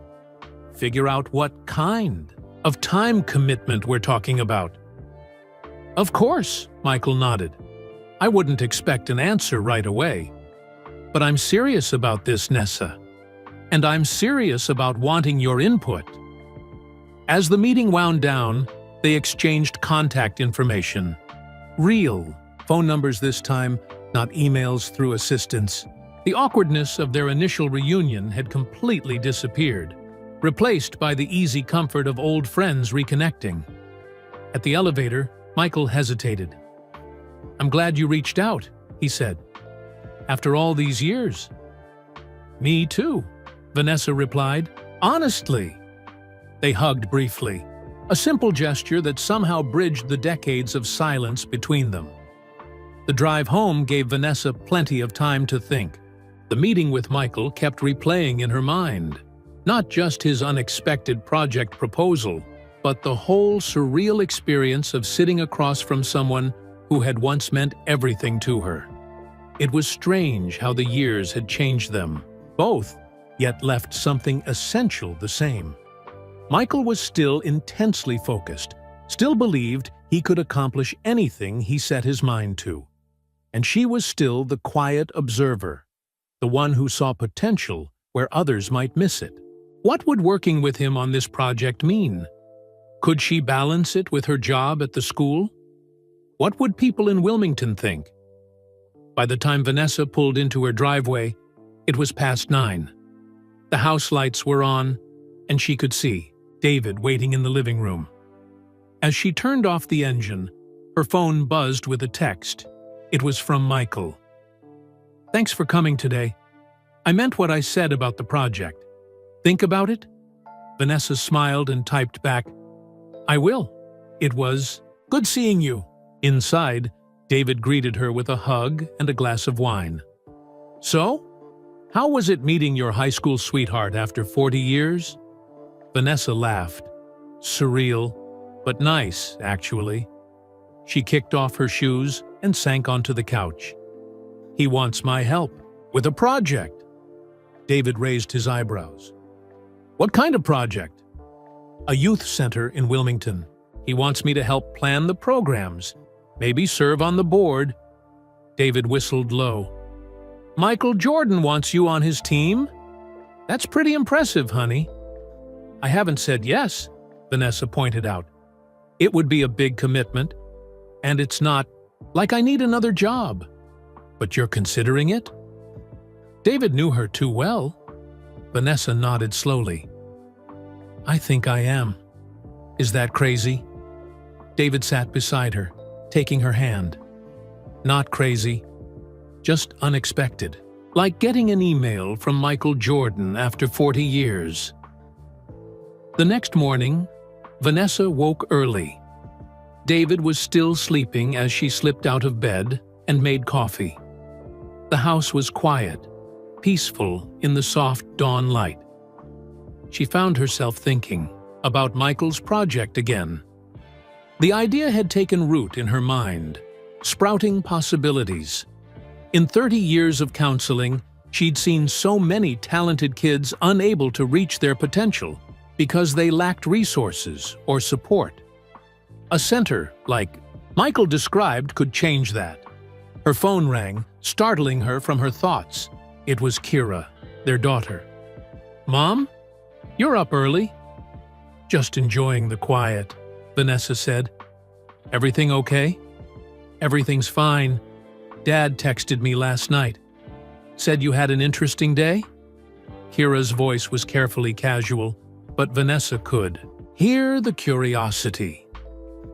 Figure out what kind of time commitment we're talking about." "Of course," Michael nodded. "I wouldn't expect an answer right away. But I'm serious about this, Nessa. And I'm serious about wanting your input." As the meeting wound down, they exchanged contact information. Real phone numbers this time, not emails through assistants. The awkwardness of their initial reunion had completely disappeared, replaced by the easy comfort of old friends reconnecting. At the elevator, Michael hesitated. "I'm glad you reached out," he said. "After all these years." "Me too," Vanessa replied. "Honestly." They hugged briefly, a simple gesture that somehow bridged the decades of silence between them. The drive home gave Vanessa plenty of time to think. The meeting with Michael kept replaying in her mind, not just his unexpected project proposal, but the whole surreal experience of sitting across from someone who had once meant everything to her. It was strange how the years had changed them, both, yet left something essential the same. Michael was still intensely focused, still believed he could accomplish anything he set his mind to. And she was still the quiet observer, the one who saw potential where others might miss it. What would working with him on this project mean? Could she balance it with her job at the school? What would people in Wilmington think? By the time Vanessa pulled into her driveway, it was past 9. The house lights were on, and she could see David waiting in the living room. As she turned off the engine, her phone buzzed with a text. It was from Michael. "Thanks for coming today. I meant what I said about the project. Think about it?" Vanessa smiled and typed back, "I will." It was, "Good seeing you." Inside, David greeted her with a hug and a glass of wine. "So, how was it meeting your high school sweetheart after 40 years? Vanessa laughed. "Surreal, but nice, actually." She kicked off her shoes and sank onto the couch. "He wants my help. With a project." David raised his eyebrows. "What kind of project?" "A youth center in Wilmington. He wants me to help plan the programs, maybe serve on the board." David whistled low. "Michael Jordan wants you on his team? That's pretty impressive, honey." "I haven't said yes," Vanessa pointed out. "It would be a big commitment, and it's not like I need another job." "But you're considering it?" David knew her too well. Vanessa nodded slowly. "I think I am. Is that crazy?" David sat beside her, taking her hand. "Not crazy, just unexpected. Like getting an email from Michael Jordan after 40 years. The next morning, Vanessa woke early. David was still sleeping as she slipped out of bed and made coffee. The house was quiet, peaceful in the soft dawn light. She found herself thinking about Michael's project again. The idea had taken root in her mind, sprouting possibilities. In 30 years of counseling, she'd seen so many talented kids unable to reach their potential because they lacked resources or support. A center like Michael described could change that. Her phone rang, startling her from her thoughts. It was Kira, their daughter. "Mom, you're up early." "Just enjoying the quiet," Vanessa said. "Everything okay?" "Everything's fine. Dad texted me last night. Said you had an interesting day?" Kira's voice was carefully casual, but Vanessa could hear the curiosity.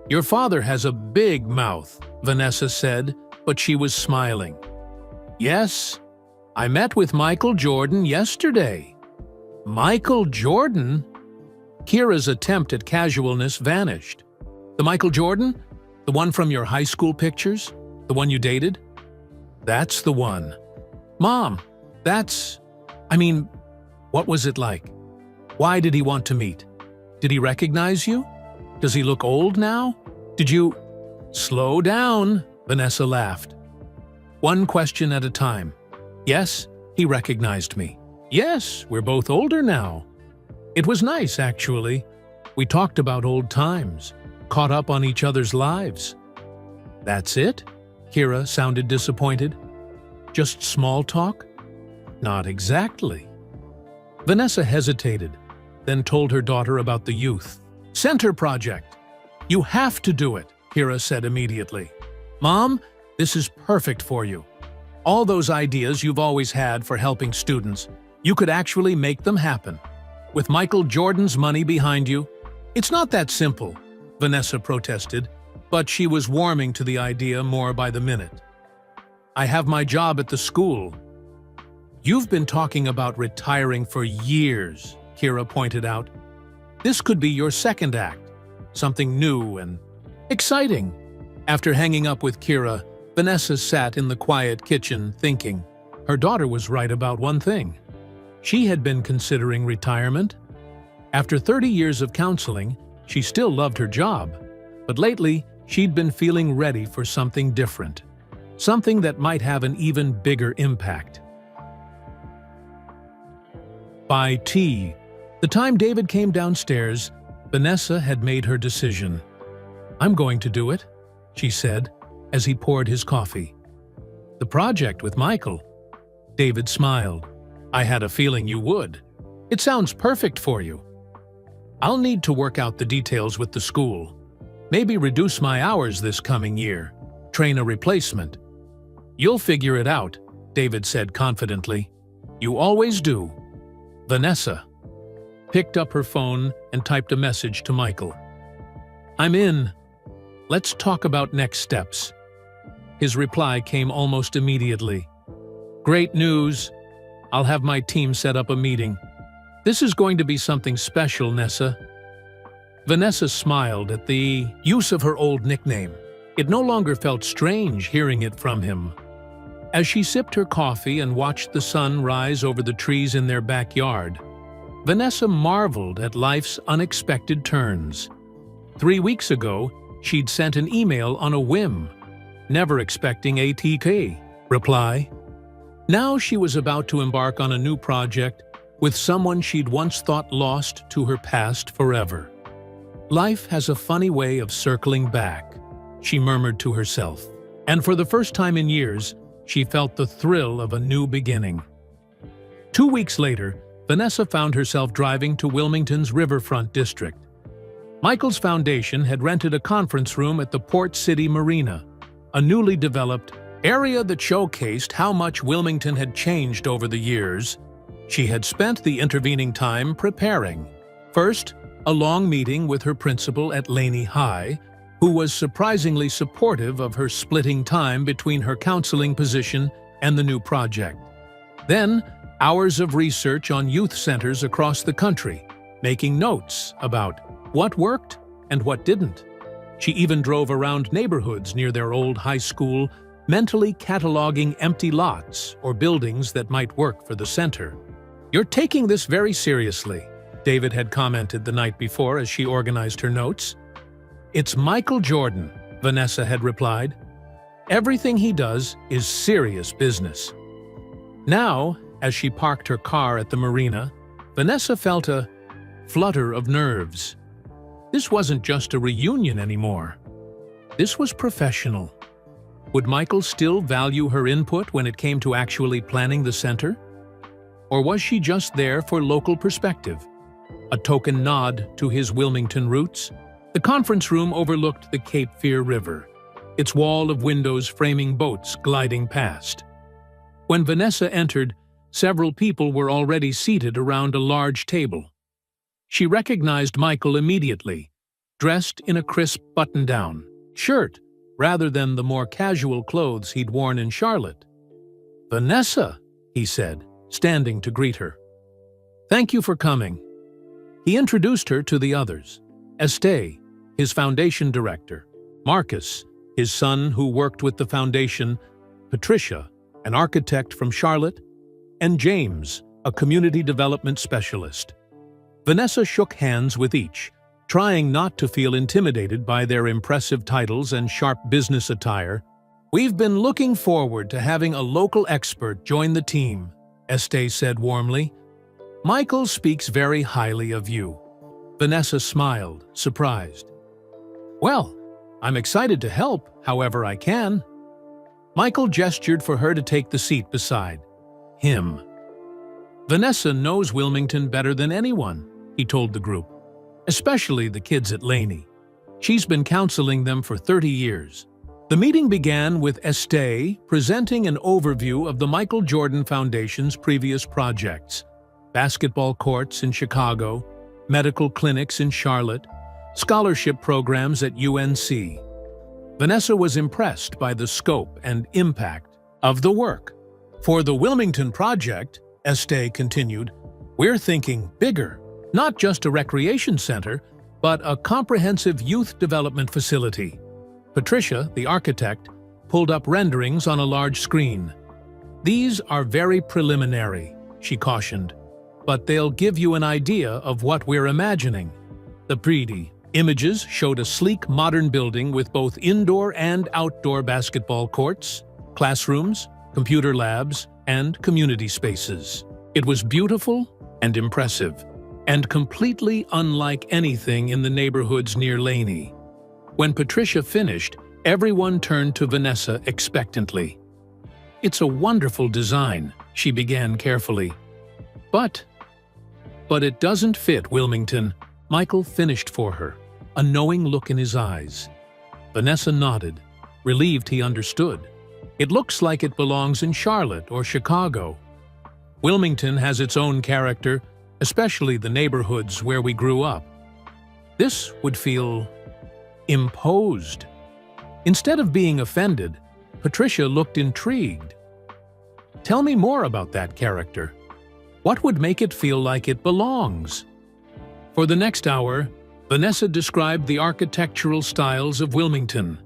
"Your father has a big mouth," Vanessa said, but she was smiling. "Yes, I met with Michael Jordan yesterday." Michael Jordan? Kira's attempt at casualness vanished. The Michael Jordan? The one from your high school pictures? The one you dated? That's the one. Mom, what was it like? Why did he want to meet? Did he recognize you? Does he look old now? Did you… Slow down, Vanessa laughed. One question at a time. Yes, he recognized me. Yes, we're both older now. It was nice, actually. We talked about old times, caught up on each other's lives. That's it? Kira sounded disappointed. Just small talk? Not exactly. Vanessa hesitated, then told her daughter about the youth center project. You have to do it, Kira said immediately. Mom, this is perfect for you. All those ideas you've always had for helping students, you could actually make them happen. With Michael Jordan's money behind you, it's not that simple, Vanessa protested, but she was warming to the idea more by the minute. I have my job at the school. You've been talking about retiring for years, Kira pointed out. This could be your second act, something new and exciting. After hanging up with Kira, Vanessa sat in the quiet kitchen thinking. Her daughter was right about one thing. She had been considering retirement. After 30 years of counseling, she still loved her job, but lately she'd been feeling ready for something different, something that might have an even bigger impact. By tea, the time David came downstairs, Vanessa had made her decision. I'm going to do it, she said, as he poured his coffee. The project with Michael. David smiled. I had a feeling you would. It sounds perfect for you. I'll need to work out the details with the school. Maybe reduce my hours this coming year. Train a replacement. You'll figure it out, David said confidently. You always do. Vanessa picked up her phone and typed a message to Michael. I'm in. Let's talk about next steps. His reply came almost immediately. Great news. I'll have my team set up a meeting. This is going to be something special, Nessa. Vanessa smiled at the use of her old nickname. It no longer felt strange hearing it from him. As she sipped her coffee and watched the sun rise over the trees in their backyard, Vanessa marveled at life's unexpected turns. 3 weeks ago, she'd sent an email on a whim, never expecting a TK reply. Now she was about to embark on a new project with someone she'd once thought lost to her past forever. Life has a funny way of circling back, she murmured to herself, and for the first time in years, she felt the thrill of a new beginning. 2 weeks later, Vanessa found herself driving to Wilmington's riverfront district. Michael's foundation had rented a conference room at the Port City Marina, a newly developed area that showcased how much Wilmington had changed over the years. She had spent the intervening time preparing. First, a long meeting with her principal at Laney High, who was surprisingly supportive of her splitting time between her counseling position and the new project. Then, hours of research on youth centers across the country, making notes about what worked and what didn't. She even drove around neighborhoods near their old high school, mentally cataloging empty lots or buildings that might work for the center. You're taking this very seriously, David had commented the night before as she organized her notes. It's Michael Jordan, Vanessa had replied. Everything he does is serious business. Now, as she parked her car at the marina, Vanessa felt a flutter of nerves. This wasn't just a reunion anymore. This was professional. Would Michael still value her input when it came to actually planning the center? Or was she just there for local perspective? A token nod to his Wilmington roots? The conference room overlooked the Cape Fear River, its wall of windows framing boats gliding past. When Vanessa entered, several people were already seated around a large table. She recognized Michael immediately, dressed in a crisp button-down shirt rather than the more casual clothes he'd worn in Charlotte. "Vanessa," he said, standing to greet her. Thank you for coming. He introduced her to the others. Estee, his foundation director, Marcus, his son who worked with the foundation, Patricia, an architect from Charlotte, and James, a community development specialist. Vanessa shook hands with each, trying not to feel intimidated by their impressive titles and sharp business attire. "We've been looking forward to having a local expert join the team," Estee said warmly. "Michael speaks very highly of you." Vanessa smiled, surprised. "Well, I'm excited to help however I can." Michael gestured for her to take the seat beside him. "Vanessa knows Wilmington better than anyone," he told the group, "especially the kids at Laney. She's been counseling them for 30 years. The meeting began with Estee presenting an overview of the Michael Jordan Foundation's previous projects: basketball courts in Chicago, medical clinics in Charlotte, scholarship programs at UNC. Vanessa was impressed by the scope and impact of the work. "For the Wilmington project," Estee continued, "we're thinking bigger, not just a recreation center, but a comprehensive youth development facility." Patricia, the architect, pulled up renderings on a large screen. "These are very preliminary," she cautioned, "but they'll give you an idea of what we're imagining." The pretty images showed a sleek modern building with both indoor and outdoor basketball courts, classrooms, computer labs, and community spaces. It was beautiful and impressive, and completely unlike anything in the neighborhoods near Laney. When Patricia finished, everyone turned to Vanessa expectantly. "It's a wonderful design," she began carefully. But it doesn't fit Wilmington," Michael finished for her, a knowing look in his eyes. Vanessa nodded, relieved he understood. "It looks like it belongs in Charlotte or Chicago. Wilmington has its own character, especially the neighborhoods where we grew up. This would feel imposed." Instead of being offended, Patricia looked intrigued. "Tell me more about that character. What would make it feel like it belongs?" For the next hour, Vanessa described the architectural styles of Wilmington,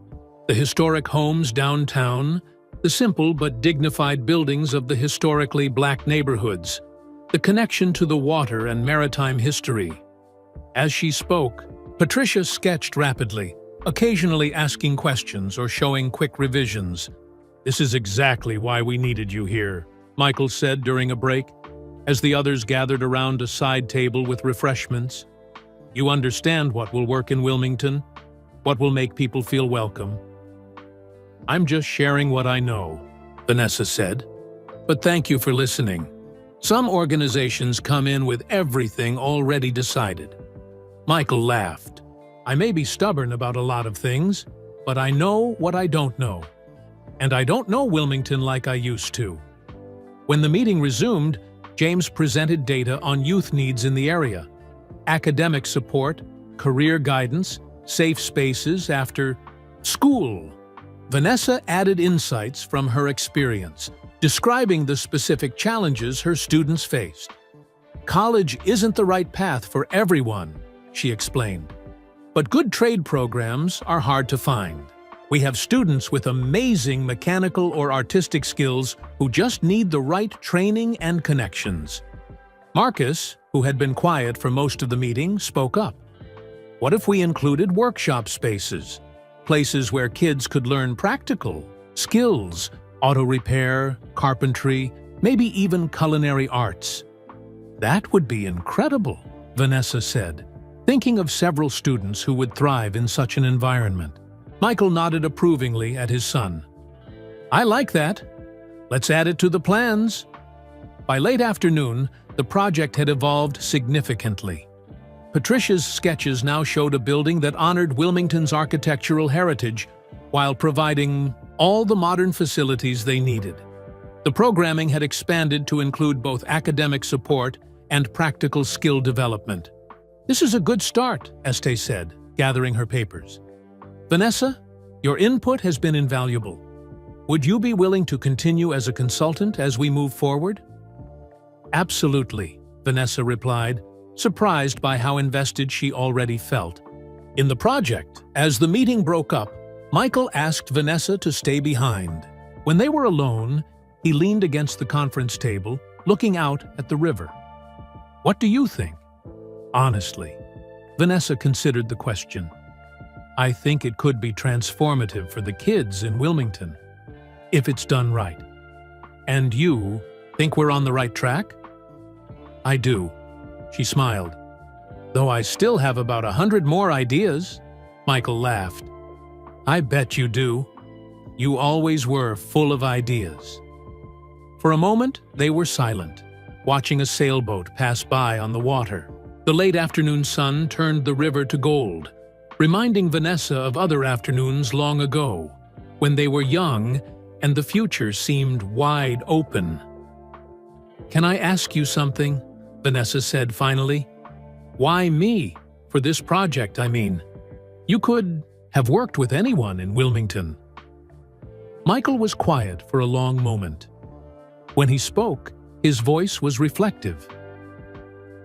the historic homes downtown, the simple but dignified buildings of the historically black neighborhoods, the connection to the water and maritime history. As she spoke, Patricia sketched rapidly, occasionally asking questions or showing quick revisions. "This is exactly why we needed you here," Michael said during a break, as the others gathered around a side table with refreshments. "You understand what will work in Wilmington, what will make people feel welcome." "I'm just sharing what I know," Vanessa said. "But thank you for listening. Some organizations come in with everything already decided." Michael laughed. "I may be stubborn about a lot of things, but I know what I don't know. And I don't know Wilmington like I used to." When the meeting resumed, James presented data on youth needs in the area: academic support, career guidance, safe spaces after school. Vanessa added insights from her experience, describing the specific challenges her students faced. "College isn't the right path for everyone," she explained. "But good trade programs are hard to find. We have students with amazing mechanical or artistic skills who just need the right training and connections." Marcus, who had been quiet for most of the meeting, spoke up. "What if we included workshop spaces, places where kids could learn practical skills, auto repair, carpentry, maybe even culinary arts?" "That would be incredible," Vanessa said, thinking of several students who would thrive in such an environment. Michael nodded approvingly at his son. "I like that. Let's add it to the plans." By late afternoon, the project had evolved significantly. Patricia's sketches now showed a building that honored Wilmington's architectural heritage while providing all the modern facilities they needed. The programming had expanded to include both academic support and practical skill development. "This is a good start," Estee said, gathering her papers. "Vanessa, your input has been invaluable. Would you be willing to continue as a consultant as we move forward?" "Absolutely," Vanessa replied, surprised by how invested she already felt. In the project, as the meeting broke up, Michael asked Vanessa to stay behind. When they were alone, he leaned against the conference table, looking out at the river. "What do you think?" Honestly, Vanessa considered the question. "I think it could be transformative for the kids in Wilmington, if it's done right." "And you think we're on the right track?" "I do," she smiled. "Though I still have about 100 more ideas." Michael laughed. "I bet you do. You always were full of ideas." For a moment, they were silent, watching a sailboat pass by on the water. The late afternoon sun turned the river to gold, reminding Vanessa of other afternoons long ago, when they were young and the future seemed wide open. "Can I ask you something?" Vanessa said finally. "Why me? For this project, I mean. You could have worked with anyone in Wilmington." Michael was quiet for a long moment. When he spoke, his voice was reflective.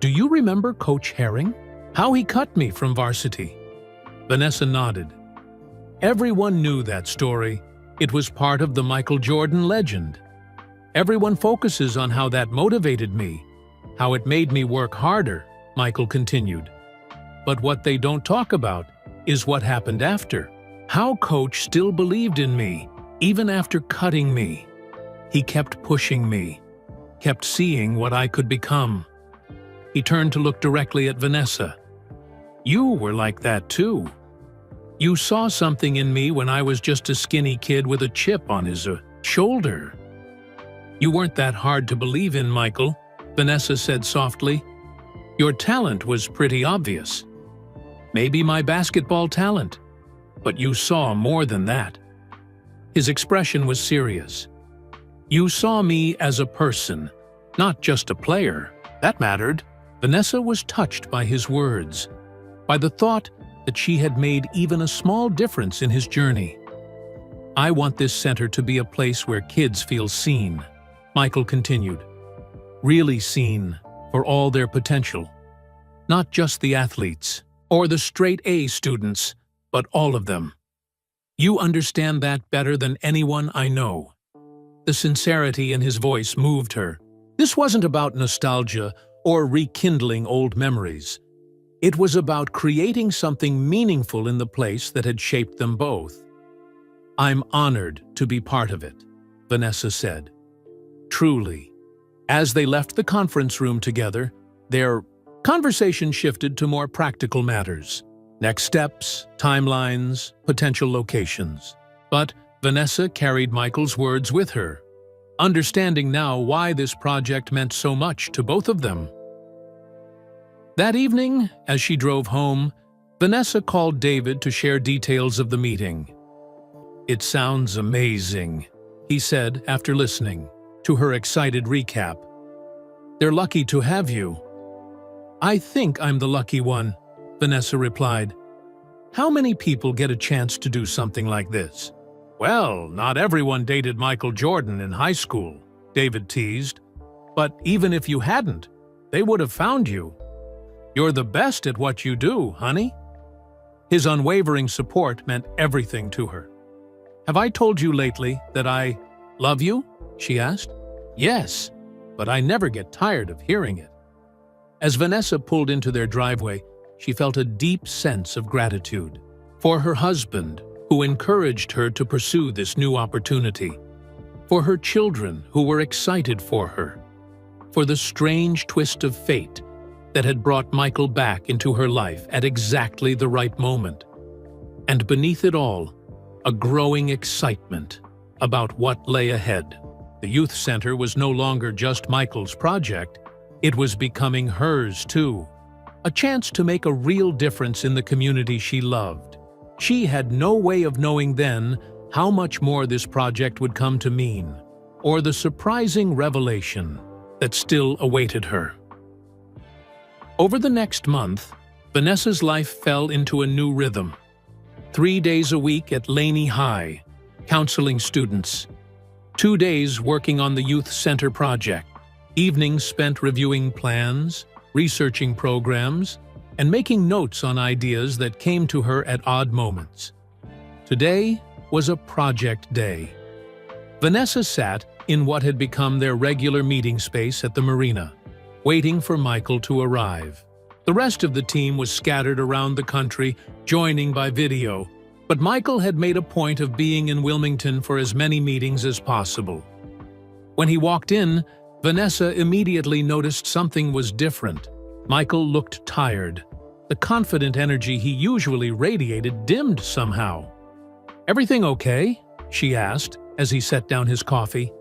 "Do you remember Coach Herring? How he cut me from varsity?" Vanessa nodded. Everyone knew that story. It was part of the Michael Jordan legend. Everyone focuses on how that motivated me, how it made me work harder, Michael continued. But what they don't talk about is what happened after. How Coach still believed in me, even after cutting me. He kept pushing me, kept seeing what I could become. He turned to look directly at Vanessa. "You were like that too. You saw something in me when I was just a skinny kid with a chip on his shoulder." "You weren't that hard to believe in, Michael," Vanessa said softly. "Your talent was pretty obvious. Maybe my basketball talent, but you saw more than that." His expression was serious. "You saw me as a person, not just a player. That mattered." Vanessa was touched by his words, by the thought that she had made even a small difference in his journey. "I want this center to be a place where kids feel seen," Michael continued. "Really seen for all their potential. Not just the athletes or the straight-A students, but all of them. You understand that better than anyone I know." The sincerity in his voice moved her. This wasn't about nostalgia or rekindling old memories. It was about creating something meaningful in the place that had shaped them both. "I'm honored to be part of it," Vanessa said. Truly. As they left the conference room together, their conversation shifted to more practical matters. Next steps, timelines, potential locations. But Vanessa carried Michael's words with her, understanding now why this project meant so much to both of them. That evening, as she drove home, Vanessa called David to share details of the meeting. "It sounds amazing," he said after listening to her excited recap. "They're lucky to have you." "I think I'm the lucky one," Vanessa replied. "How many people get a chance to do something like this?" "Well, not everyone dated Michael Jordan in high school," David teased. "But even if you hadn't, they would have found you. You're the best at what you do, honey." His unwavering support meant everything to her. "Have I told you lately that I love you?" she asked. "Yes, but I never get tired of hearing it." As Vanessa pulled into their driveway, she felt a deep sense of gratitude for her husband, who encouraged her to pursue this new opportunity, for her children who were excited for her, for the strange twist of fate that had brought Michael back into her life at exactly the right moment. And beneath it all, a growing excitement about what lay ahead. The youth center was no longer just Michael's project, it was becoming hers too. A chance to make a real difference in the community she loved. She had no way of knowing then how much more this project would come to mean, or the surprising revelation that still awaited her. Over the next month, Vanessa's life fell into a new rhythm. 3 days a week at Laney High, counseling students. 2 days working on the youth center project, Evenings spent reviewing plans, researching programs, and making notes on ideas that came to her at odd moments. Today was a project day. Vanessa sat in what had become their regular meeting space at the marina, waiting for Michael to arrive. The rest of the team was scattered around the country, joining by video, but Michael had made a point of being in Wilmington for as many meetings as possible. When he walked in, Vanessa immediately noticed something was different. Michael looked tired. The confident energy he usually radiated dimmed somehow. "Everything okay?" she asked as he set down his coffee.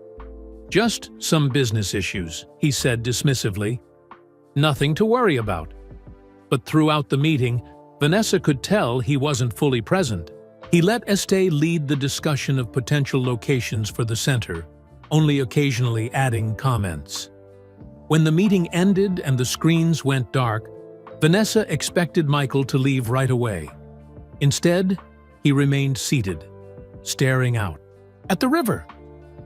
"Just some business issues," he said dismissively. "Nothing to worry about." But throughout the meeting, Vanessa could tell he wasn't fully present. He let Estee lead the discussion of potential locations for the center, only occasionally adding comments. When the meeting ended and the screens went dark, Vanessa expected Michael to leave right away. Instead, he remained seated, staring out. "At the river.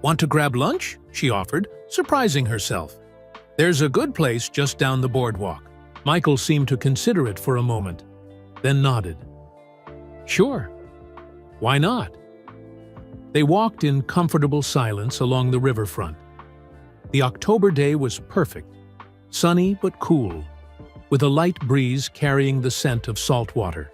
Want to grab lunch?" she offered, surprising herself. "There's a good place just down the boardwalk." Michael seemed to consider it for a moment, then nodded. "Sure. Why not?" They walked in comfortable silence along the riverfront. The October day was perfect, sunny but cool, with a light breeze carrying the scent of salt water.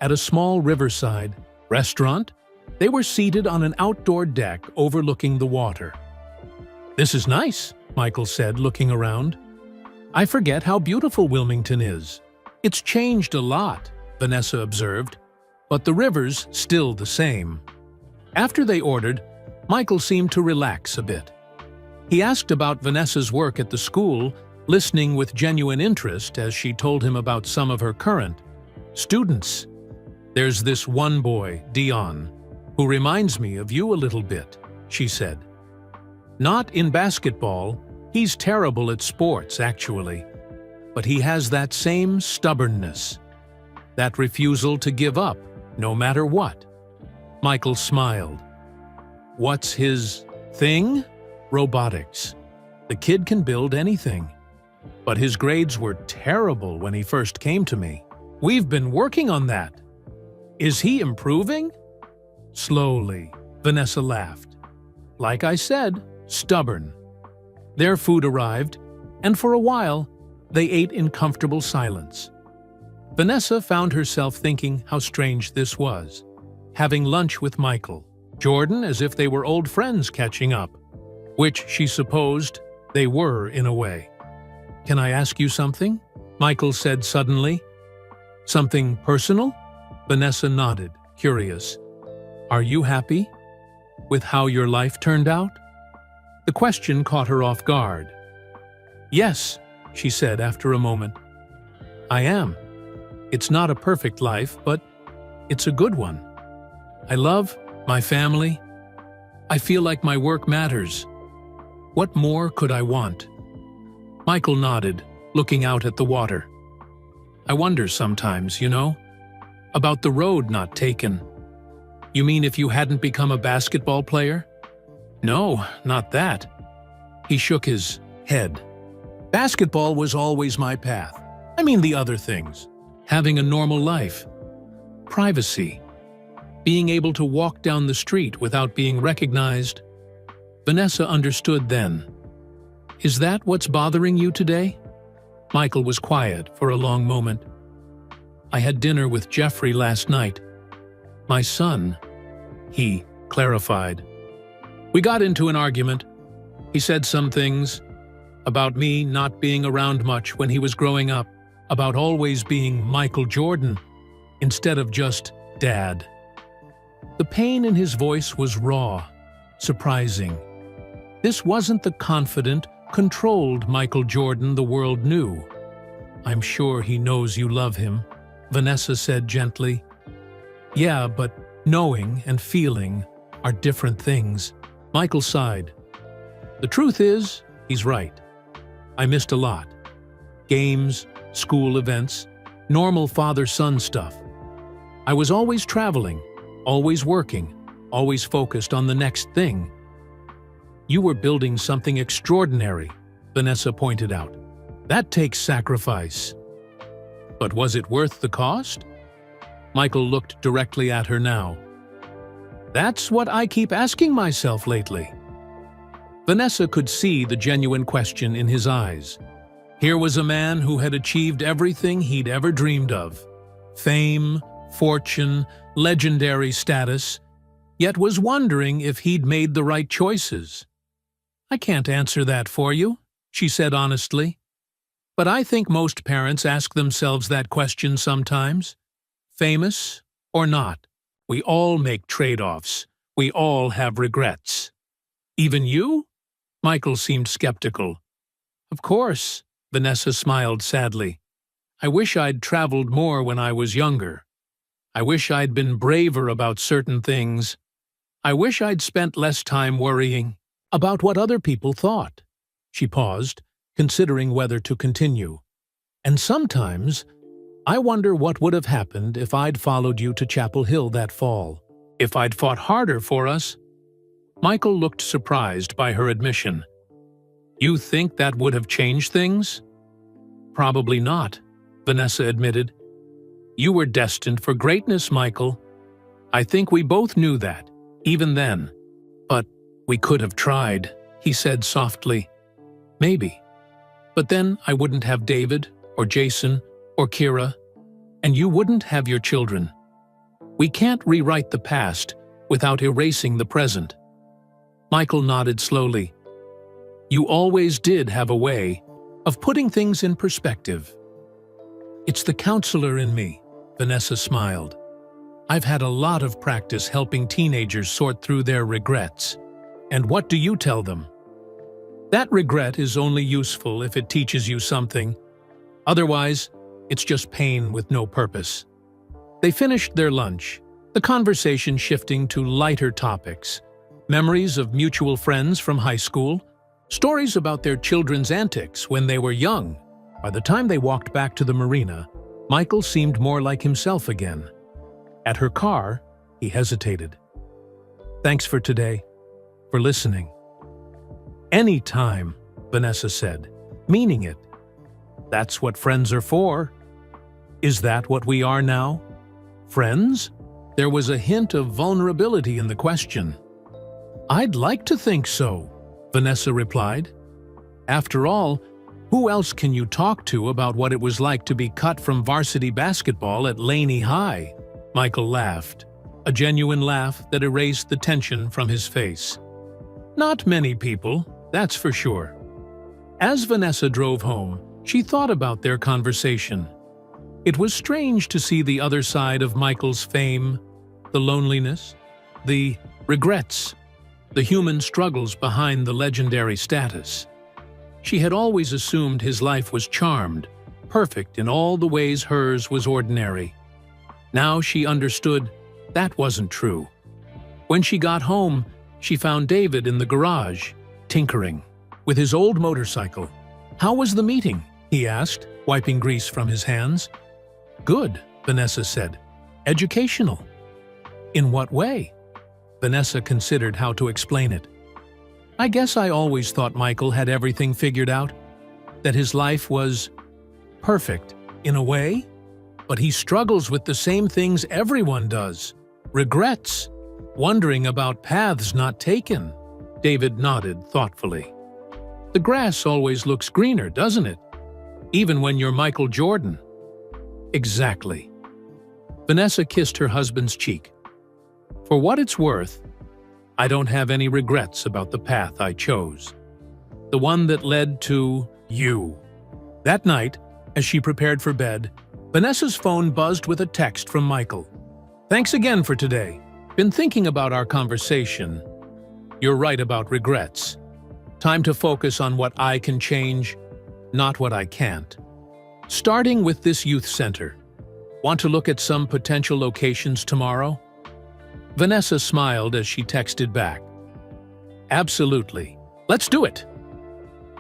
At a small riverside restaurant, they were seated on an outdoor deck overlooking the water. "This is nice," Michael said, looking around. "I forget how beautiful Wilmington is." "It's changed a lot," Vanessa observed, "but the river's still the same." After they ordered, Michael seemed to relax a bit. He asked about Vanessa's work at the school, listening with genuine interest as she told him about some of her current students. "There's this one boy, Dion, who reminds me of you a little bit," she said. "Not in basketball. He's terrible at sports, actually. But he has that same stubbornness, that refusal to give up, no matter what." Michael smiled. "What's his thing?" "Robotics. The kid can build anything. But his grades were terrible when he first came to me. We've been working on that." "Is he improving?" "Slowly," Vanessa laughed. "Like I said, stubborn." Their food arrived, and for a while, they ate in comfortable silence. Vanessa found herself thinking how strange this was, having lunch with Michael, Jordan as if they were old friends catching up, which she supposed they were in a way. "Can I ask you something?" Michael said suddenly. "Something personal?" Vanessa nodded, curious. "Are you happy with how your life turned out?" The question caught her off guard. "Yes," she said after a moment. "I am. It's not a perfect life, but it's a good one. I love my family. I feel like my work matters. What more could I want?" Michael nodded, looking out at the water. "I wonder sometimes, about the road not taken." "You mean if you hadn't become a basketball player?" "No, not that." He shook his head. "Basketball was always my path. I mean the other things. Having a normal life. Privacy. Being able to walk down the street without being recognized." Vanessa understood then. "Is that what's bothering you today?" Michael was quiet for a long moment. "I had dinner with Jeffrey last night. My son," he clarified. "We got into an argument. He said some things about me not being around much when he was growing up, about always being Michael Jordan instead of just Dad." The pain in his voice was raw, surprising. This wasn't the confident, controlled Michael Jordan the world knew. "I'm sure he knows you love him," Vanessa said gently. "Yeah, but knowing and feeling are different things." Michael sighed. "The truth is, he's right. I missed a lot. Games, school events, normal father-son stuff. I was always traveling, always working, always focused on the next thing. You were building something extraordinary, Vanessa pointed out. That takes sacrifice. But was it worth the cost? Michael looked directly at her now. That's what I keep asking myself lately. Vanessa could see the genuine question in his eyes. Here was a man who had achieved everything he'd ever dreamed of. Fame, fortune, legendary status, yet was wondering if he'd made the right choices. I can't answer that for you, she said honestly. But I think most parents ask themselves that question sometimes. Famous or not, we all make trade-offs. We all have regrets. Even you? Michael seemed skeptical. Of course, Vanessa smiled sadly. I wish I'd traveled more when I was younger. I wish I'd been braver about certain things. I wish I'd spent less time worrying about what other people thought. She paused, considering whether to continue. And sometimes, I wonder what would have happened if I'd followed you to Chapel Hill that fall. If I'd fought harder for us. Michael looked surprised by her admission. You think that would have changed things? Probably not, Vanessa admitted. You were destined for greatness, Michael. I think we both knew that, even then. But we could have tried, he said softly. Maybe. But then I wouldn't have David, or Jason, or Kira, and you wouldn't have your children. We can't rewrite the past without erasing the present. Michael nodded slowly. You always did have a way of putting things in perspective. It's the counselor in me, Vanessa smiled. I've had a lot of practice helping teenagers sort through their regrets. And what do you tell them? That regret is only useful if it teaches you something. Otherwise, it's just pain with no purpose. They finished their lunch, the conversation shifting to lighter topics. Memories of mutual friends from high school, stories about their children's antics when they were young. By the time they walked back to the marina, Michael seemed more like himself again. At her car, he hesitated. Thanks for today, for listening. Anytime, Vanessa said, meaning it. That's what friends are for. Is that what we are now? Friends? There was a hint of vulnerability in the question. I'd like to think so, Vanessa replied. After all, who else can you talk to about what it was like to be cut from varsity basketball at Laney High? Michael laughed, a genuine laugh that erased the tension from his face. Not many people, that's for sure. As Vanessa drove home, she thought about their conversation. It was strange to see the other side of Michael's fame, the loneliness, the regrets, the human struggles behind the legendary status. She had always assumed his life was charmed, perfect in all the ways hers was ordinary. Now she understood that wasn't true. When she got home, she found David in the garage, tinkering, with his old motorcycle. How was the meeting? He asked, wiping grease from his hands. Good, Vanessa said. Educational. In what way? Vanessa considered how to explain it. I guess I always thought Michael had everything figured out, that his life was perfect, in a way, but he struggles with the same things everyone does. Regrets, wondering about paths not taken. David nodded thoughtfully. The grass always looks greener, doesn't it? Even when you're Michael Jordan. Exactly. Vanessa kissed her husband's cheek. For what it's worth, I don't have any regrets about the path I chose. The one that led to you. That night, as she prepared for bed, Vanessa's phone buzzed with a text from Michael. Thanks again for today. Been thinking about our conversation. You're right about regrets. Time to focus on what I can change, not what I can't. Starting with this youth center. Want to look at some potential locations tomorrow? Vanessa smiled as she texted back. Absolutely. Let's do it.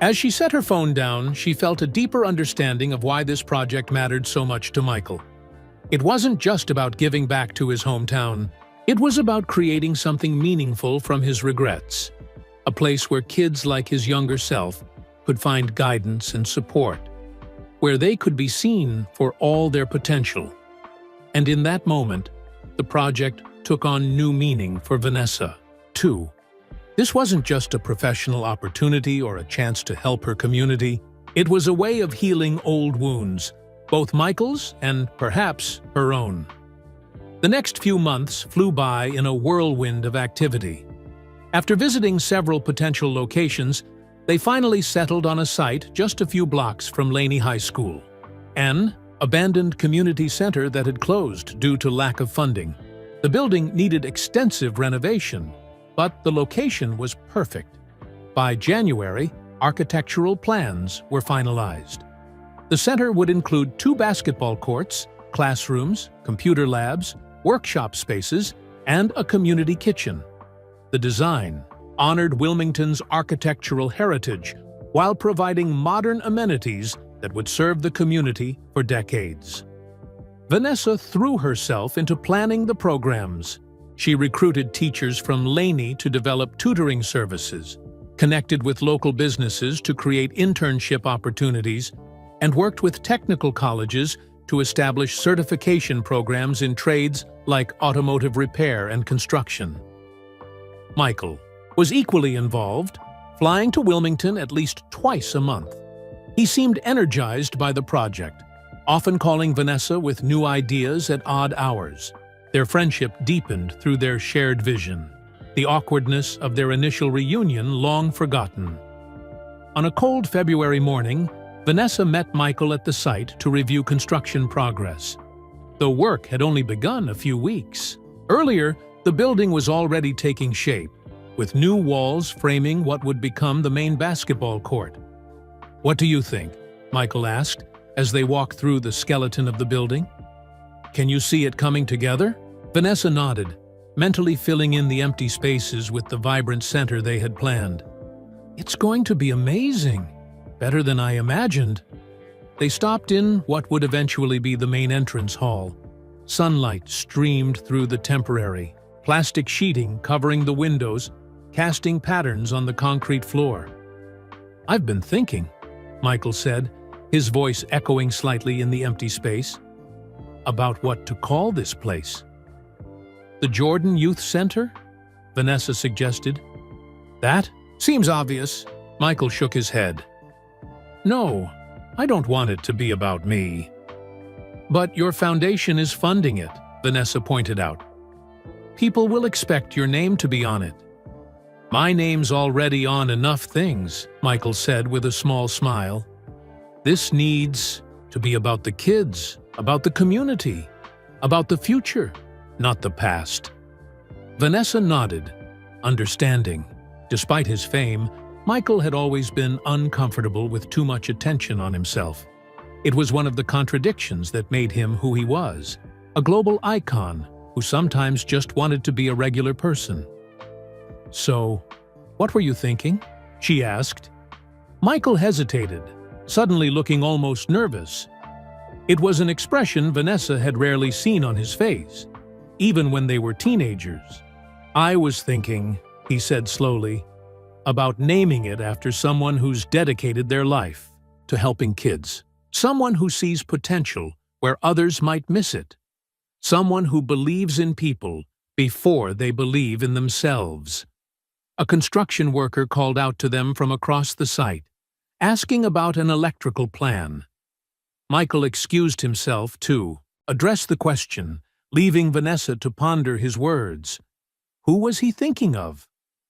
As she set her phone down, she felt a deeper understanding of why this project mattered so much to Michael. It wasn't just about giving back to his hometown. It was about creating something meaningful from his regrets. A place where kids like his younger self could find guidance and support, where they could be seen for all their potential. And in that moment, the project took on new meaning for Vanessa, too. This wasn't just a professional opportunity or a chance to help her community. It was a way of healing old wounds, both Michael's and perhaps her own. The next few months flew by in a whirlwind of activity. After visiting several potential locations, they finally settled on a site just a few blocks from Laney High School, an abandoned community center that had closed due to lack of funding. The building needed extensive renovation, but the location was perfect. By January, architectural plans were finalized. The center would include 2 basketball courts, classrooms, computer labs, workshop spaces, and a community kitchen. The design honored Wilmington's architectural heritage while providing modern amenities that would serve the community for decades. Vanessa threw herself into planning the programs. She recruited teachers from Laney to develop tutoring services, connected with local businesses to create internship opportunities, and worked with technical colleges to establish certification programs in trades like automotive repair and construction. Michael was equally involved, flying to Wilmington at least twice a month. He seemed energized by the project, often calling Vanessa with new ideas at odd hours. Their friendship deepened through their shared vision, the awkwardness of their initial reunion long forgotten. On a cold February morning, Vanessa met Michael at the site to review construction progress. The work had only begun a few weeks. Earlier, the building was already taking shape, with new walls framing what would become the main basketball court. "What do you think?" Michael asked as they walked through the skeleton of the building. "Can you see it coming together?" Vanessa nodded, mentally filling in the empty spaces with the vibrant center they had planned. "It's going to be amazing. Better than I imagined." They stopped in what would eventually be the main entrance hall. Sunlight streamed through the temporary plastic sheeting covering the windows, casting patterns on the concrete floor. "I've been thinking," Michael said, his voice echoing slightly in the empty space, "about what to call this place." "The Jordan Youth Center?" Vanessa suggested. "That seems obvious." Michael shook his head. "No, I don't want it to be about me." "But your foundation is funding it," Vanessa pointed out. "People will expect your name to be on it." "My name's already on enough things," Michael said with a small smile. "This needs to be about the kids, about the community, about the future, not the past." Vanessa nodded, understanding. Despite his fame, Michael had always been uncomfortable with too much attention on himself. It was one of the contradictions that made him who he was, a global icon who sometimes just wanted to be a regular person. "So, what were you thinking?" she asked. Michael hesitated, suddenly looking almost nervous. It was an expression Vanessa had rarely seen on his face, even when they were teenagers. "I was thinking," he said slowly, "about naming it after someone who's dedicated their life to helping kids. Someone who sees potential where others might miss it. Someone who believes in people before they believe in themselves." A construction worker called out to them from across the site, asking about an electrical plan. Michael excused himself to address the question, leaving Vanessa to ponder his words. Who was he thinking of?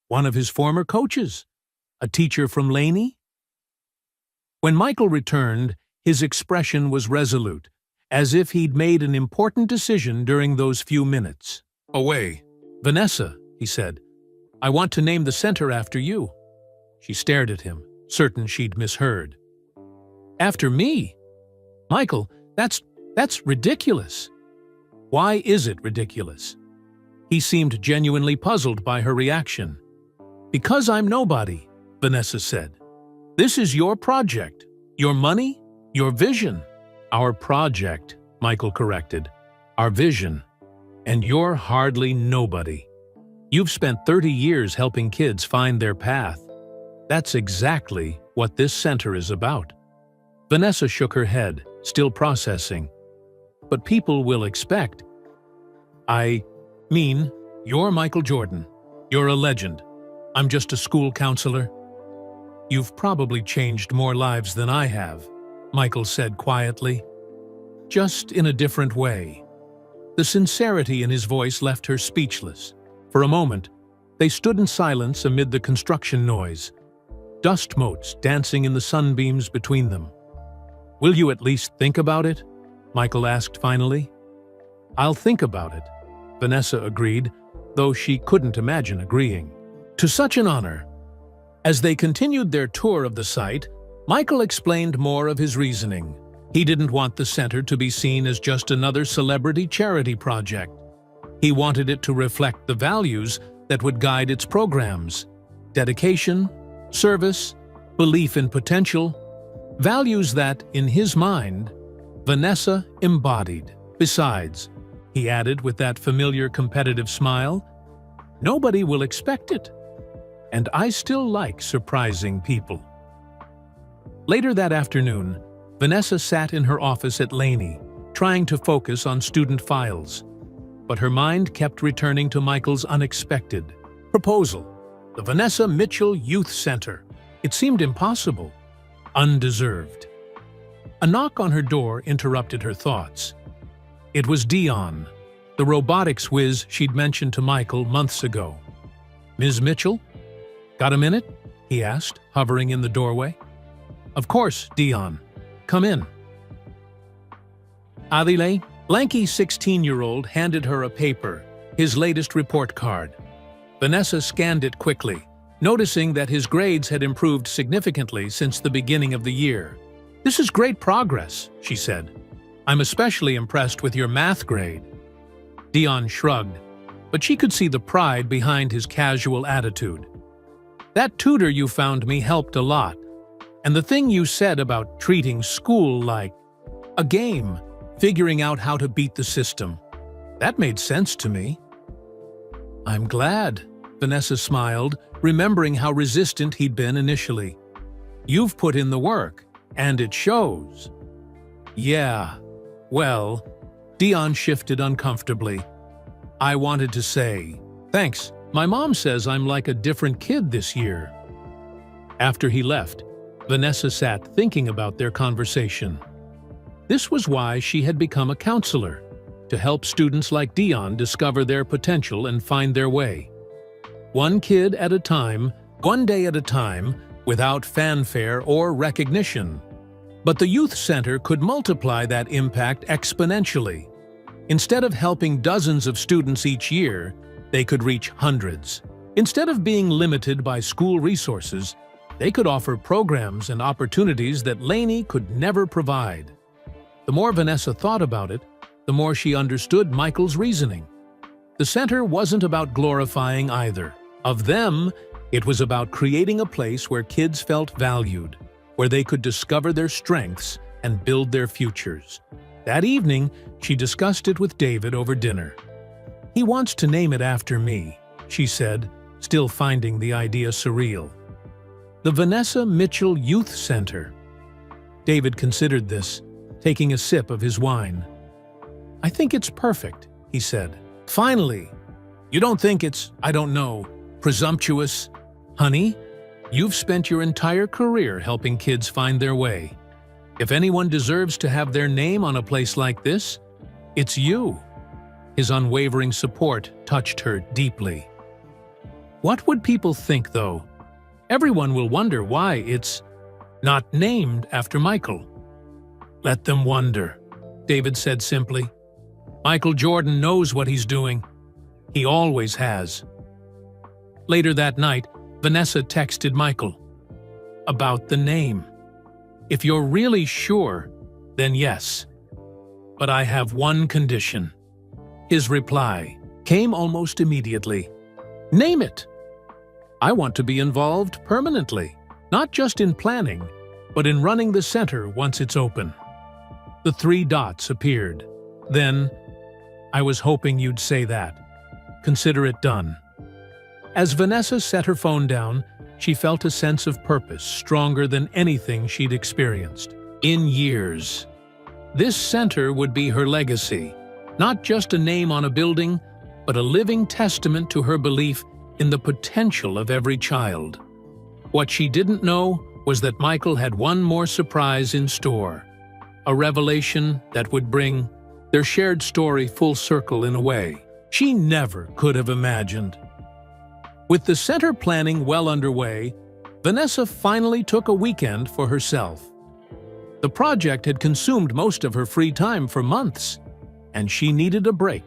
One of his former coaches? A teacher from Laney? When Michael returned, his expression was resolute, as if he'd made an important decision during those few minutes. "Away. Vanessa," he said, "I want to name the center after you." She stared at him, certain she'd misheard. "After me? Michael, that's ridiculous." "Why is it ridiculous?" He seemed genuinely puzzled by her reaction. "Because I'm nobody," Vanessa said. "This is your project, your money, your vision." "Our project," Michael corrected. "Our vision. And you're hardly nobody. You've spent 30 years helping kids find their path. That's exactly what this center is about. Vanessa shook her head, still processing. But people will expect. I mean, you're Michael Jordan. You're a legend. I'm just a school counselor. You've probably changed more lives than I have, Michael said quietly. Just in a different way. The sincerity in his voice left her speechless. For a moment, they stood in silence amid the construction noise, dust motes dancing in the sunbeams between them. Will you at least think about it? Michael asked finally. I'll think about it, Vanessa agreed, though she couldn't imagine agreeing. To such an honor. As they continued their tour of the site, Michael explained more of his reasoning. He didn't want the center to be seen as just another celebrity charity project. He wanted it to reflect the values that would guide its programs: dedication, service, belief in potential, values that, in his mind, Vanessa embodied. Besides, he added with that familiar competitive smile, nobody will expect it. And I still like surprising people. Later that afternoon, Vanessa sat in her office at Laney, trying to focus on student files. But her mind kept returning to Michael's unexpected proposal, the Vanessa Mitchell Youth Center. It seemed impossible, undeserved. A knock on her door interrupted her thoughts. It was Dion, the robotics whiz she'd mentioned to Michael months ago. Ms. Mitchell? Got a minute? He asked, hovering in the doorway. Of course, Dion. Come in. Adile, lanky 16-year-old, handed her a paper, his latest report card. Vanessa scanned it quickly, noticing that his grades had improved significantly since the beginning of the year. This is great progress, she said. I'm especially impressed with your math grade. Dion shrugged, but she could see the pride behind his casual attitude. That tutor you found me helped a lot, and the thing you said about treating school like a game, figuring out how to beat the system, that made sense to me. I'm glad, Vanessa smiled, remembering how resistant he'd been initially. You've put in the work, and it shows. Yeah, well, Dion shifted uncomfortably. I wanted to say, thanks. My mom says I'm like a different kid this year. After he left, Vanessa sat thinking about their conversation. This was why she had become a counselor, to help students like Dion discover their potential and find their way. One kid at a time, one day at a time, without fanfare or recognition. But the youth center could multiply that impact exponentially. Instead of helping dozens of students each year, they could reach hundreds. Instead of being limited by school resources, they could offer programs and opportunities that Laney could never provide. The more Vanessa thought about it, the more she understood Michael's reasoning. The center wasn't about glorifying either of them. It was about creating a place where kids felt valued, where they could discover their strengths and build their futures. That evening, she discussed it with David over dinner. He wants to name it after me, she said, still finding the idea surreal. The Vanessa Mitchell Youth Center. David considered this, taking a sip of his wine. I think it's perfect, he said. Finally! You don't think it's, I don't know, presumptuous? Honey, you've spent your entire career helping kids find their way. If anyone deserves to have their name on a place like this, it's you. His unwavering support touched her deeply. What would people think, though? Everyone will wonder why it's not named after Michael. Let them wonder, David said simply. Michael Jordan knows what he's doing. He always has. Later that night, Vanessa texted Michael about the name. If you're really sure, then yes. But I have one condition. His reply came almost immediately. Name it! I want to be involved permanently, not just in planning, but in running the center once it's open. The 3 dots appeared. Then, I was hoping you'd say that. Consider it done. As Vanessa set her phone down, she felt a sense of purpose stronger than anything she'd experienced in years. This center would be her legacy, not just a name on a building, but a living testament to her belief in the potential of every child. What she didn't know was that Michael had one more surprise in store, a revelation that would bring their shared story full circle in a way she never could have imagined. With the center planning well underway, Vanessa finally took a weekend for herself. The project had consumed most of her free time for months, and she needed a break.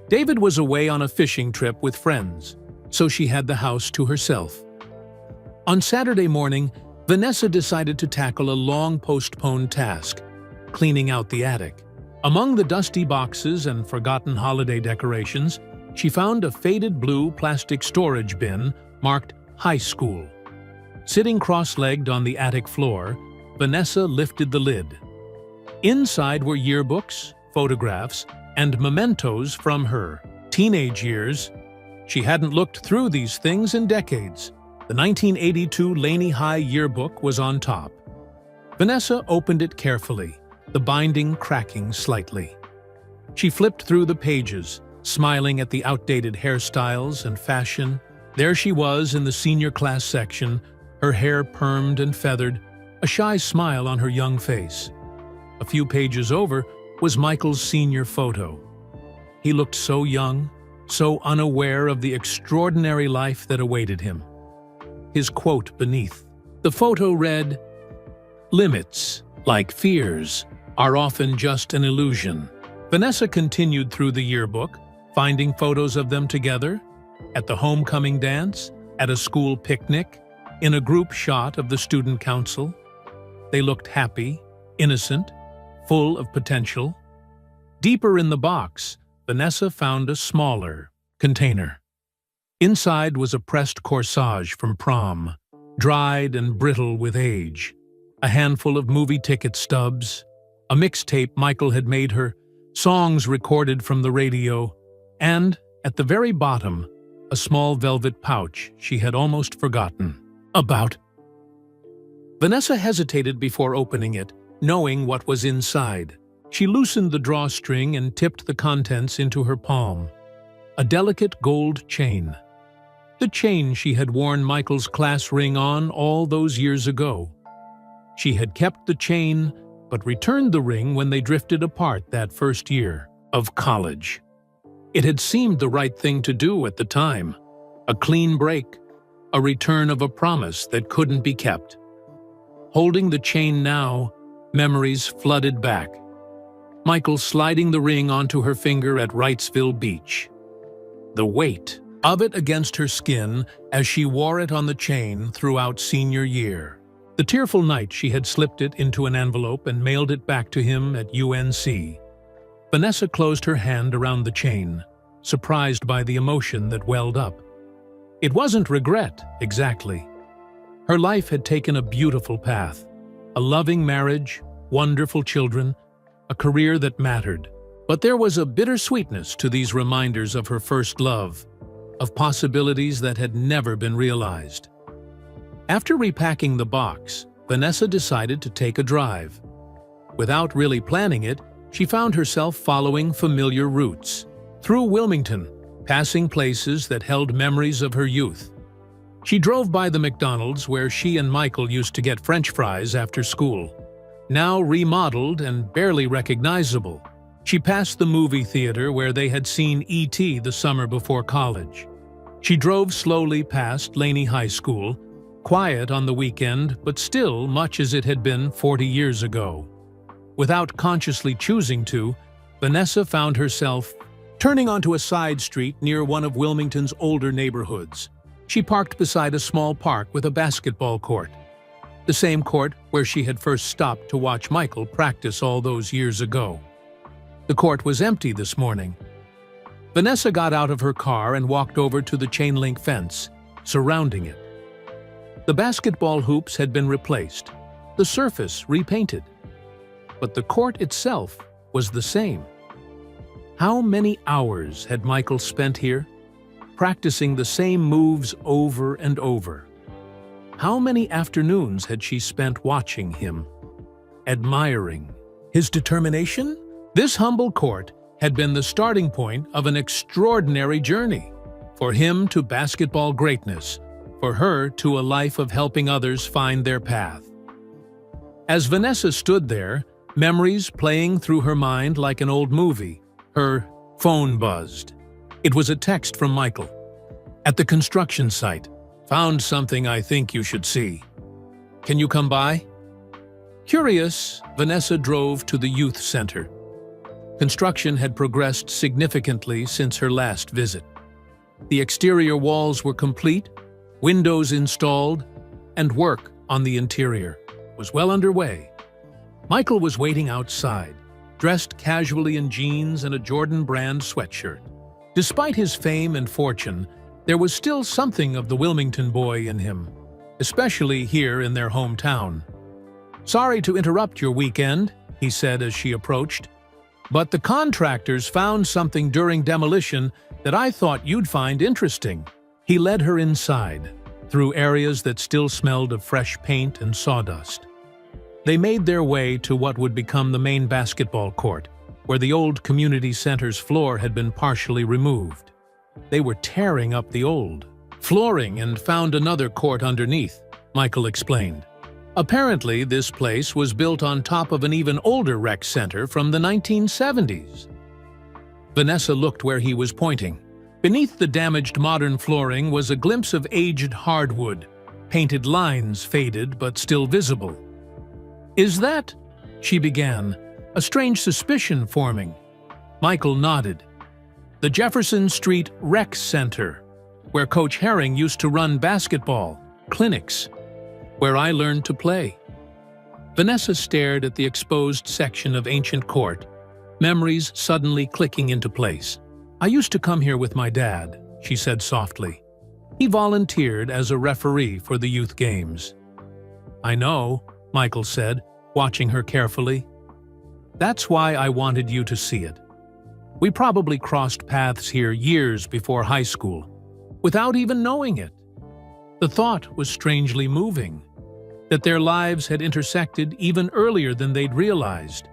David was away on a fishing trip with friends, so she had the house to herself. On Saturday morning, Vanessa decided to tackle a long-postponed task, cleaning out the attic. Among the dusty boxes and forgotten holiday decorations, she found a faded blue plastic storage bin marked High School. Sitting cross-legged on the attic floor, Vanessa lifted the lid. Inside were yearbooks, photographs, and mementos from her teenage years. She hadn't looked through these things in decades. The 1982 Laney High yearbook was on top. Vanessa opened it carefully, the binding cracking slightly. She flipped through the pages, smiling at the outdated hairstyles and fashion. There she was in the senior class section, her hair permed and feathered, a shy smile on her young face. A few pages over was Michael's senior photo. He looked so young, so unaware of the extraordinary life that awaited him. His quote beneath the photo read, "Limits, like fears, are often just an illusion." Vanessa continued through the yearbook, finding photos of them together, at the homecoming dance, at a school picnic, in a group shot of the student council. They looked happy, innocent, full of potential. Deeper in the box, Vanessa found a smaller container. Inside was a pressed corsage from prom, dried and brittle with age, a handful of movie ticket stubs, a mixtape Michael had made her, songs recorded from the radio, and, at the very bottom, a small velvet pouch she had almost forgotten about. Vanessa hesitated before opening it, knowing what was inside. She loosened the drawstring and tipped the contents into her palm. A delicate gold chain. The chain she had worn Michael's class ring on all those years ago. She had kept the chain, but returned the ring when they drifted apart that first year of college. It had seemed the right thing to do at the time. A clean break, a return of a promise that couldn't be kept. Holding the chain now, memories flooded back. Michael sliding the ring onto her finger at Wrightsville Beach. The weight of it against her skin as she wore it on the chain throughout senior year. The tearful night she had slipped it into an envelope and mailed it back to him at UNC. Vanessa closed her hand around the chain, surprised by the emotion that welled up. It wasn't regret, exactly. Her life had taken a beautiful path. A loving marriage, wonderful children, a career that mattered. But there was a bittersweetness to these reminders of her first love, of possibilities that had never been realized. After repacking the box, Vanessa decided to take a drive. Without really planning it, she found herself following familiar routes, through Wilmington, passing places that held memories of her youth. She drove by the McDonald's where she and Michael used to get French fries after school. Now remodeled and barely recognizable. She passed the movie theater where they had seen E.T. the summer before college. She drove slowly past Laney High School, quiet on the weekend, but still much as it had been 40 years ago. Without consciously choosing to, Vanessa found herself turning onto a side street near one of Wilmington's older neighborhoods. She parked beside a small park with a basketball court, the same court where she had first stopped to watch Michael practice all those years ago. The court was empty this morning. Vanessa got out of her car and walked over to the chain-link fence, surrounding it. The basketball hoops had been replaced, the surface repainted. But the court itself was the same. How many hours had Michael spent here, practicing the same moves over and over? How many afternoons had she spent watching him, admiring his determination? This humble court had been the starting point of an extraordinary journey. For him to basketball greatness, for her to a life of helping others find their path. As Vanessa stood there, memories playing through her mind like an old movie, her phone buzzed. It was a text from Michael. At the construction site. Found something I think you should see. Can you come by? Curious, Vanessa drove to the youth center. Construction had progressed significantly since her last visit. The exterior walls were complete, windows installed, and work on the interior was well underway. Michael was waiting outside, dressed casually in jeans and a Jordan brand sweatshirt. Despite his fame and fortune, there was still something of the Wilmington boy in him, especially here in their hometown. "Sorry to interrupt your weekend," he said as she approached, "but the contractors found something during demolition that I thought you'd find interesting." He led her inside, through areas that still smelled of fresh paint and sawdust. They made their way to what would become the main basketball court, where the old community center's floor had been partially removed. They were tearing up the old flooring and found another court underneath, Michael explained. Apparently, this place was built on top of an even older rec center from the 1970s. Vanessa looked where he was pointing. Beneath the damaged modern flooring was a glimpse of aged hardwood, painted lines faded but still visible. "Is that?" she began, a strange suspicion forming. Michael nodded. "The Jefferson Street Rec Center, where Coach Herring used to run basketball clinics, where I learned to play." Vanessa stared at the exposed section of ancient court, memories suddenly clicking into place. "I used to come here with my dad," she said softly. "He volunteered as a referee for the youth games." "I know," Michael said, watching her carefully. "That's why I wanted you to see it. We probably crossed paths here years before high school, without even knowing it." The thought was strangely moving, that their lives had intersected even earlier than they'd realized,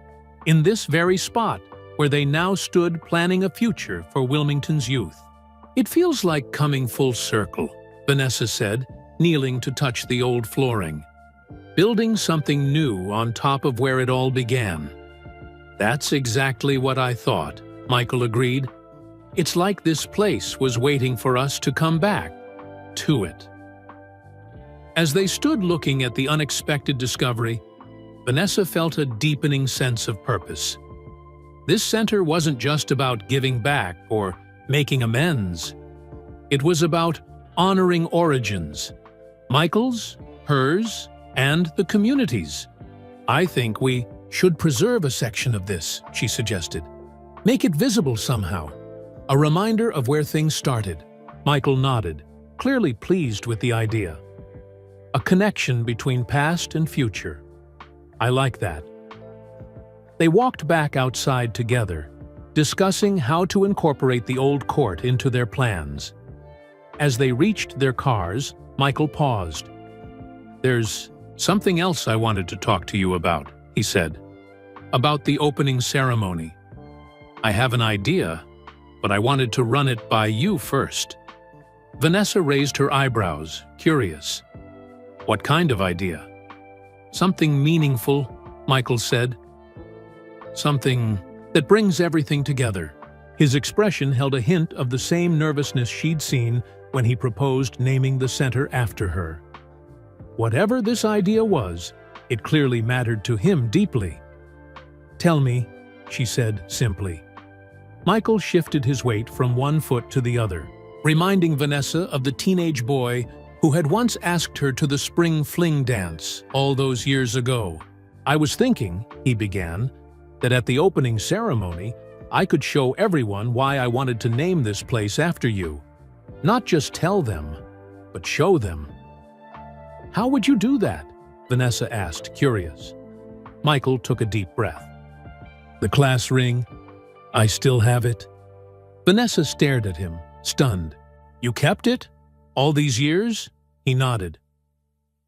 in this very spot where they now stood planning a future for Wilmington's youth. "It feels like coming full circle," Vanessa said, kneeling to touch the old flooring. "Building something new on top of where it all began." "That's exactly what I thought," Michael agreed. "It's like this place was waiting for us to come back to it." As they stood looking at the unexpected discovery, Vanessa felt a deepening sense of purpose. This center wasn't just about giving back or making amends. It was about honoring origins, Michael's, hers, and the community's. "I think we should preserve a section of this," she suggested. "Make it visible somehow. A reminder of where things started." Michael nodded, clearly pleased with the idea. "A connection between past and future. I like that." They walked back outside together, discussing how to incorporate the old court into their plans. As they reached their cars, Michael paused. "There's something else I wanted to talk to you about," he said. "About the opening ceremony. I have an idea, but I wanted to run it by you first." Vanessa raised her eyebrows, curious. "What kind of idea?" "Something meaningful," Michael said. "Something that brings everything together." His expression held a hint of the same nervousness she'd seen when he proposed naming the center after her. Whatever this idea was, it clearly mattered to him deeply. "Tell me," she said simply. Michael shifted his weight from one foot to the other, reminding Vanessa of the teenage boy who had once asked her to the spring fling dance all those years ago. "I was thinking," he began, "that at the opening ceremony, I could show everyone why I wanted to name this place after you. Not just tell them, but show them." "How would you do that?" Vanessa asked, curious. Michael took a deep breath. "The class ring. I still have it." Vanessa stared at him, stunned. "You kept it? All these years?" He nodded.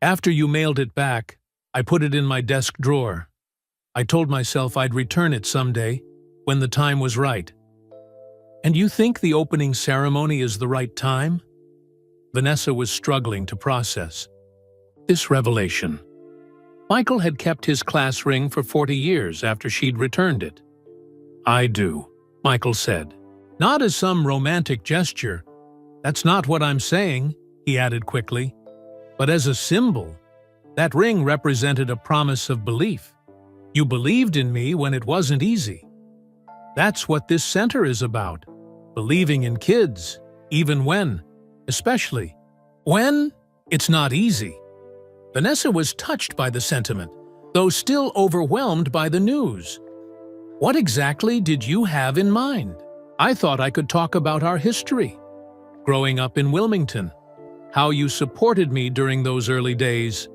After you mailed it back, I put it in my desk drawer. I told myself I'd return it someday, when the time was right. And you think the opening ceremony is the right time? Vanessa was struggling to process this revelation. Michael had kept his class ring for 40 years after she'd returned it. I do, Michael said. Not as some romantic gesture. That's not what I'm saying, he added quickly. But as a symbol, that ring represented a promise of belief. You believed in me when it wasn't easy. That's what this center is about. Believing in kids, even when, especially when it's not easy. Vanessa was touched by the sentiment, though still overwhelmed by the news. What exactly did you have in mind? I thought I could talk about our history. Growing up in Wilmington, how you supported me during those early days.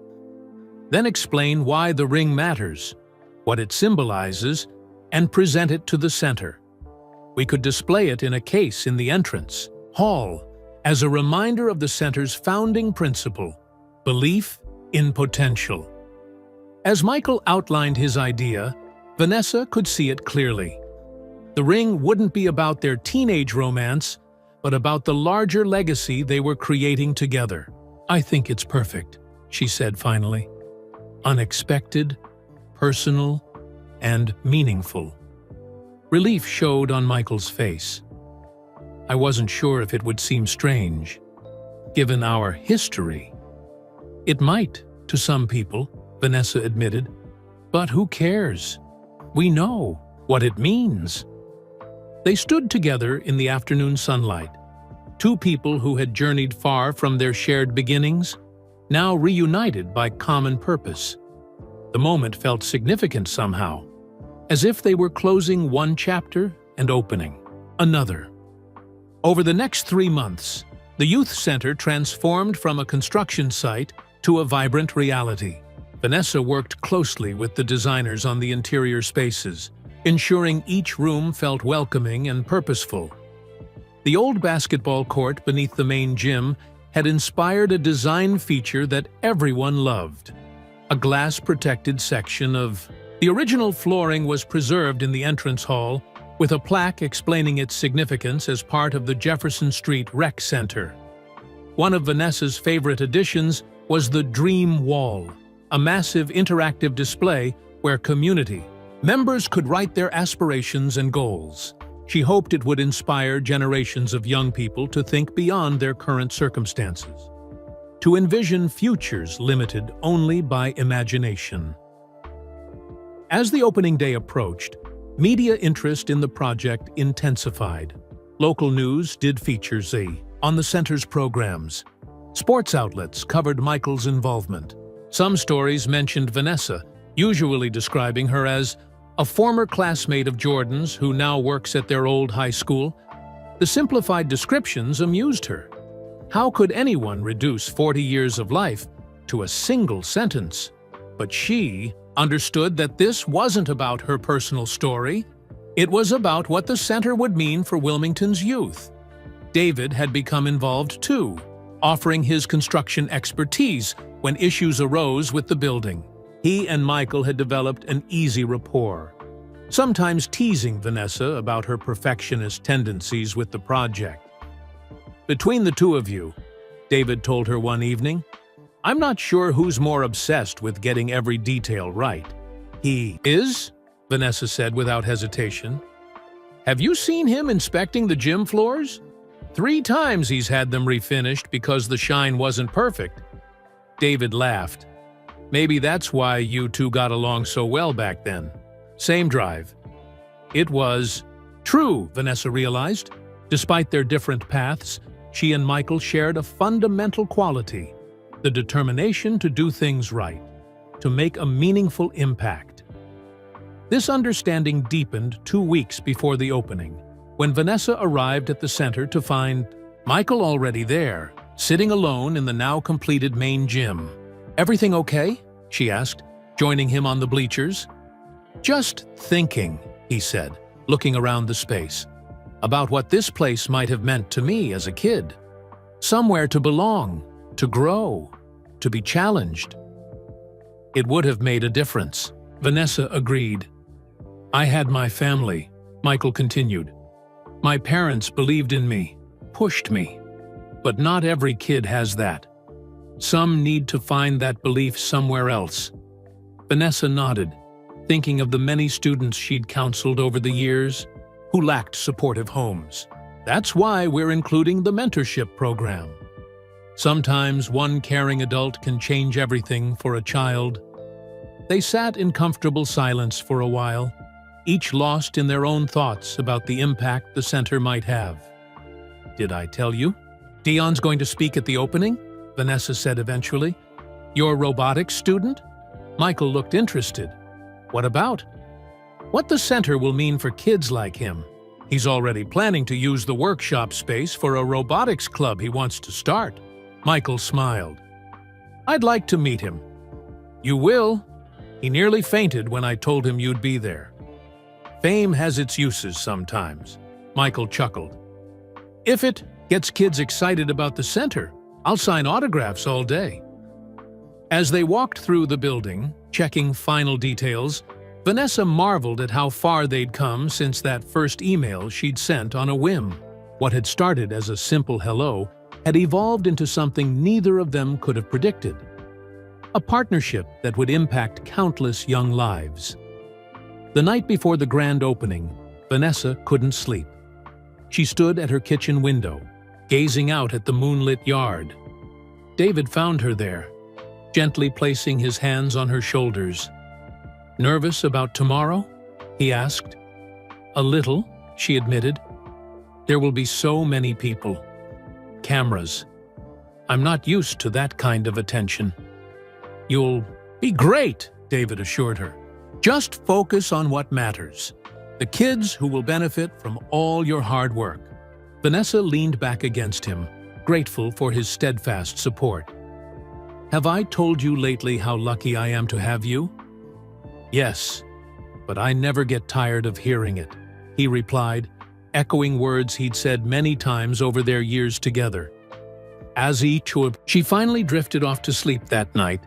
Then explain why the ring matters, what it symbolizes, and present it to the center. We could display it in a case in the entrance hall as a reminder of the center's founding principle, belief in potential. As Michael outlined his idea, Vanessa could see it clearly. The ring wouldn't be about their teenage romance, but about the larger legacy they were creating together. I think it's perfect, she said finally. Unexpected, personal, and meaningful. Relief showed on Michael's face. I wasn't sure if it would seem strange, given our history. It might, to some people, Vanessa admitted, but who cares? We know what it means. They stood together in the afternoon sunlight, two people who had journeyed far from their shared beginnings, now reunited by common purpose. The moment felt significant somehow, as if they were closing one chapter and opening another. Over the next 3 months, the youth center transformed from a construction site to a vibrant reality. Vanessa worked closely with the designers on the interior spaces, ensuring each room felt welcoming and purposeful. The old basketball court beneath the main gym had inspired a design feature that everyone loved. A glass-protected section of the original flooring was preserved in the entrance hall, with a plaque explaining its significance as part of the Jefferson Street Rec Center. One of Vanessa's favorite additions was the Dream Wall, a massive interactive display where community members could write their aspirations and goals. She hoped it would inspire generations of young people to think beyond their current circumstances, to envision futures limited only by imagination. As the opening day approached, media interest in the project intensified. Local news did features on the center's programs. Sports outlets covered Michael's involvement. Some stories mentioned Vanessa, usually describing her as a former classmate of Jordan's who now works at their old high school. The simplified descriptions amused her. How could anyone reduce 40 years of life to a single sentence? But she understood that this wasn't about her personal story. It was about what the center would mean for Wilmington's youth. David had become involved too, offering his construction expertise when issues arose with the building. He and Michael had developed an easy rapport, sometimes teasing Vanessa about her perfectionist tendencies with the project. Between the two of you, David told her one evening, I'm not sure who's more obsessed with getting every detail right. He is, Vanessa said without hesitation. Have you seen him inspecting the gym floors? 3 times he's had them refinished because the shine wasn't perfect. David laughed. Maybe that's why you two got along so well back then. Same drive. It was true, Vanessa realized. Despite their different paths, she and Michael shared a fundamental quality: the determination to do things right, to make a meaningful impact. This understanding deepened 2 weeks before the opening, when Vanessa arrived at the center to find Michael already there, sitting alone in the now-completed main gym. Everything okay? She asked, joining him on the bleachers. Just thinking, he said, looking around the space, about what this place might have meant to me as a kid. Somewhere to belong, to grow. to be challenged. It would have made a difference. Vanessa agreed. I had my family, Michael continued. My parents believed in me, pushed me. But not every kid has that. Some need to find that belief somewhere else. Vanessa nodded, thinking of the many students she'd counseled over the years who lacked supportive homes. That's why we're including the mentorship program. Sometimes one caring adult can change everything for a child. They sat in comfortable silence for a while, each lost in their own thoughts about the impact the center might have. Did I tell you? Dion's going to speak at the opening, Vanessa said eventually. Your robotics student? Michael looked interested. What about? What the center will mean for kids like him. He's already planning to use the workshop space for a robotics club he wants to start. Michael smiled. I'd like to meet him. You will? He nearly fainted when I told him you'd be there. Fame has its uses sometimes. Michael chuckled. If it gets kids excited about the center, I'll sign autographs all day. As they walked through the building, checking final details, Vanessa marveled at how far they'd come since that first email she'd sent on a whim. What had started as a simple hello had evolved into something neither of them could have predicted. A partnership that would impact countless young lives. The night before the grand opening, Vanessa couldn't sleep. She stood at her kitchen window, gazing out at the moonlit yard. David found her there, gently placing his hands on her shoulders. Nervous about tomorrow? He asked. A little, she admitted. There will be so many people. Cameras. I'm not used to that kind of attention. You'll be great, David assured her. Just focus on what matters. The kids who will benefit from all your hard work. Vanessa leaned back against him, grateful for his steadfast support. Have I told you lately how lucky I am to have you? Yes, but I never get tired of hearing it, he replied, echoing words he'd said many times over their years together. As she finally drifted off to sleep that night,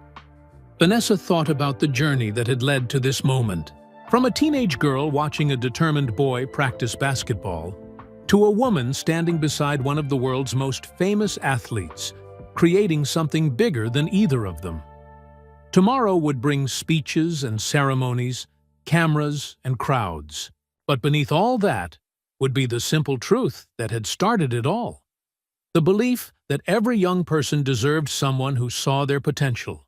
Vanessa thought about the journey that had led to this moment. From a teenage girl watching a determined boy practice basketball, to a woman standing beside one of the world's most famous athletes, creating something bigger than either of them. Tomorrow would bring speeches and ceremonies, cameras and crowds. But beneath all that would be the simple truth that had started it all. The belief that every young person deserved someone who saw their potential,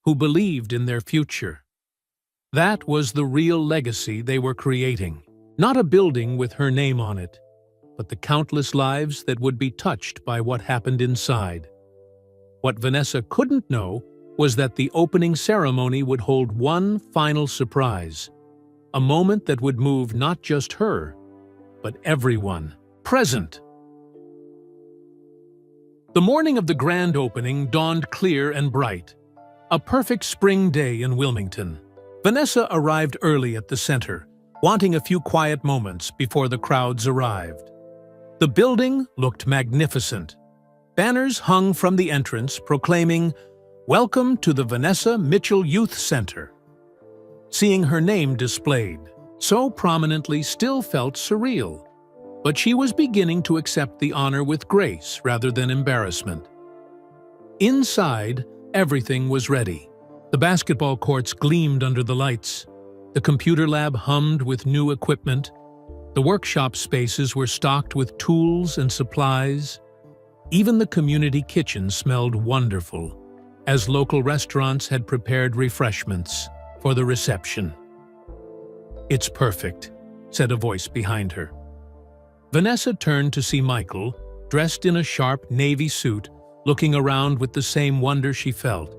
who believed in their future. That was the real legacy they were creating. Not a building with her name on it, but the countless lives that would be touched by what happened inside. What Vanessa couldn't know was that the opening ceremony would hold one final surprise, a moment that would move not just her, but everyone present. The morning of the grand opening dawned clear and bright, a perfect spring day in Wilmington. Vanessa arrived early at the center, wanting a few quiet moments before the crowds arrived. The building looked magnificent. Banners hung from the entrance proclaiming, "Welcome to the Vanessa Mitchell Youth Center." Seeing her name displayed so prominently still felt surreal, but she was beginning to accept the honor with grace rather than embarrassment. Inside, everything was ready. The basketball courts gleamed under the lights. The computer lab hummed with new equipment. The workshop spaces were stocked with tools and supplies. Even the community kitchen smelled wonderful, as local restaurants had prepared refreshments for the reception. "It's perfect," said a voice behind her. Vanessa turned to see Michael, dressed in a sharp navy suit, looking around with the same wonder she felt.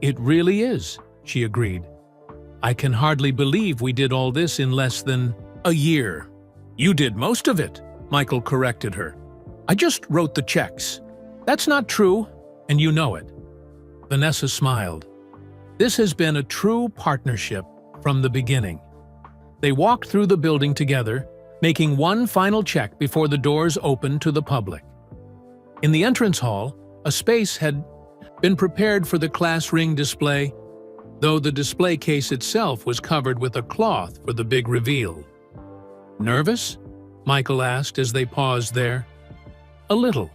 "It really is," she agreed. "I can hardly believe we did all this in less than a year." "You did most of it," Michael corrected her. "I just wrote the checks." "That's not true, and you know it." Vanessa smiled. This has been a true partnership from the beginning. They walked through the building together, making one final check before the doors opened to the public. In the entrance hall, a space had Been prepared for the class ring display? Though the display case itself was covered with a cloth for the big reveal. Nervous? Michael asked as they paused there. A little,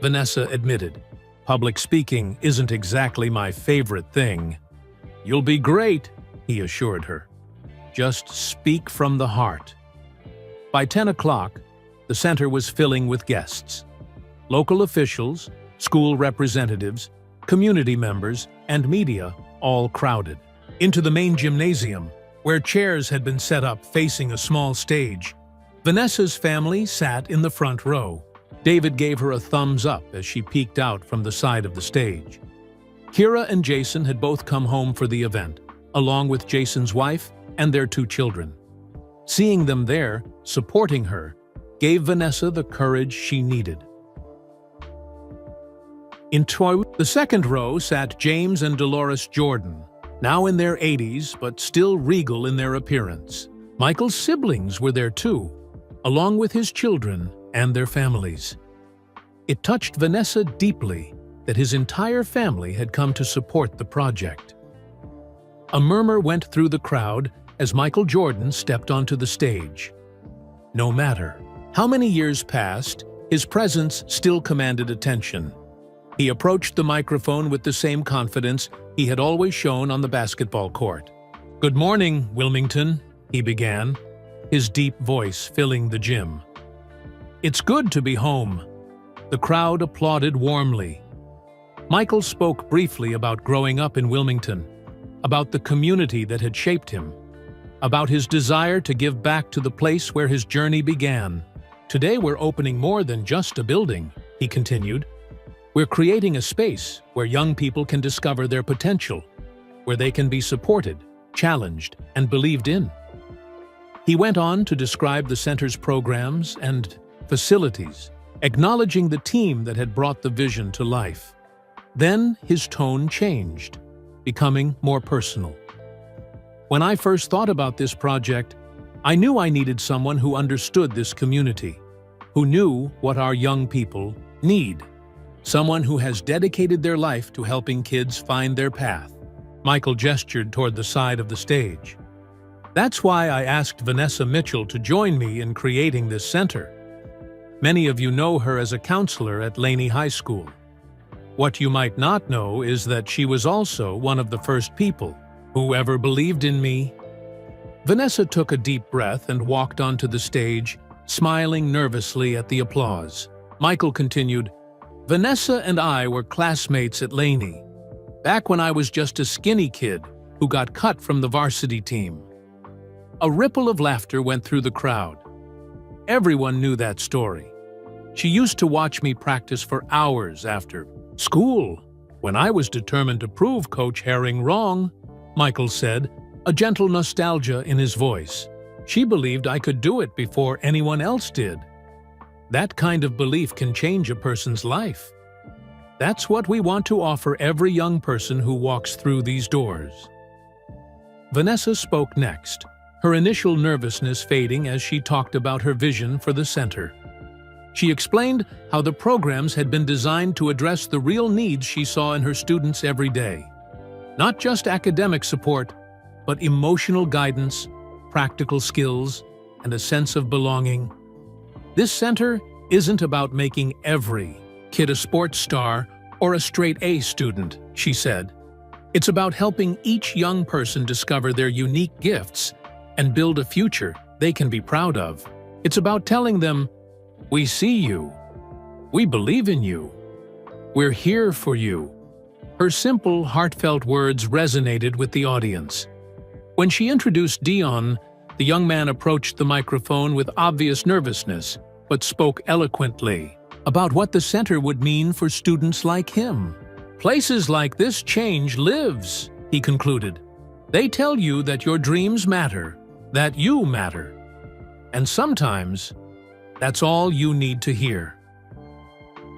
Vanessa admitted. Public speaking isn't exactly my favorite thing. You'll be great, he assured her. Just speak from the heart. By 10 o'clock, the center was filling with guests. Local officials, school representatives, community members, and media all crowded. Into the main gymnasium, where chairs had been set up facing a small stage, Vanessa's family sat in the front row. David gave her a thumbs up as she peeked out from the side of the stage. Kira and Jason had both come home for the event, along with Jason's wife and their 2 children. Seeing them there, supporting her, gave Vanessa the courage she needed. In the second row sat James and Dolores Jordan, now in their 80s but still regal in their appearance. Michael's siblings were there too, along with his children and their families. It touched Vanessa deeply that his entire family had come to support the project. A murmur went through the crowd as Michael Jordan stepped onto the stage. No matter how many years passed, his presence still commanded attention. He approached the microphone with the same confidence he had always shown on the basketball court. "Good morning, Wilmington," he began, his deep voice filling the gym. "It's good to be home." The crowd applauded warmly. Michael spoke briefly about growing up in Wilmington, about the community that had shaped him, about his desire to give back to the place where his journey began. "Today we're opening more than just a building," he continued. "We're creating a space where young people can discover their potential, where they can be supported, challenged, and believed in." He went on to describe the center's programs and facilities, acknowledging the team that had brought the vision to life. Then his tone changed, becoming more personal. "When I first thought about this project, I knew I needed someone who understood this community, who knew what our young people need. Someone who has dedicated their life to helping kids find their path." Michael gestured toward the side of the stage. "That's why I asked Vanessa Mitchell to join me in creating this center. Many of you know her as a counselor at Laney High School. What you might not know is that she was also one of the first people who ever believed in me." Vanessa took a deep breath and walked onto the stage, smiling nervously at the applause. Michael continued, "Vanessa and I were classmates at Laney, back when I was just a skinny kid who got cut from the varsity team." A ripple of laughter went through the crowd. Everyone knew that story. "She used to watch me practice for hours after school, when I was determined to prove Coach Herring wrong," Michael said, a gentle nostalgia in his voice. "She believed I could do it before anyone else did." That kind of belief can change a person's life. That's what we want to offer every young person who walks through these doors. Vanessa spoke next, her initial nervousness fading as she talked about her vision for the center. She explained how the programs had been designed to address the real needs she saw in her students every day. Not just academic support, but emotional guidance, practical skills, and a sense of belonging. This center isn't about making every kid a sports star or a straight-A student, she said. It's about helping each young person discover their unique gifts and build a future they can be proud of. It's about telling them, "We see you. We believe in you. We're here for you." Her simple, heartfelt words resonated with the audience. When she introduced Dion, the young man approached the microphone with obvious nervousness, but spoke eloquently about what the center would mean for students like him. "Places like this change lives," he concluded. "They tell you that your dreams matter, that you matter. And sometimes, that's all you need to hear."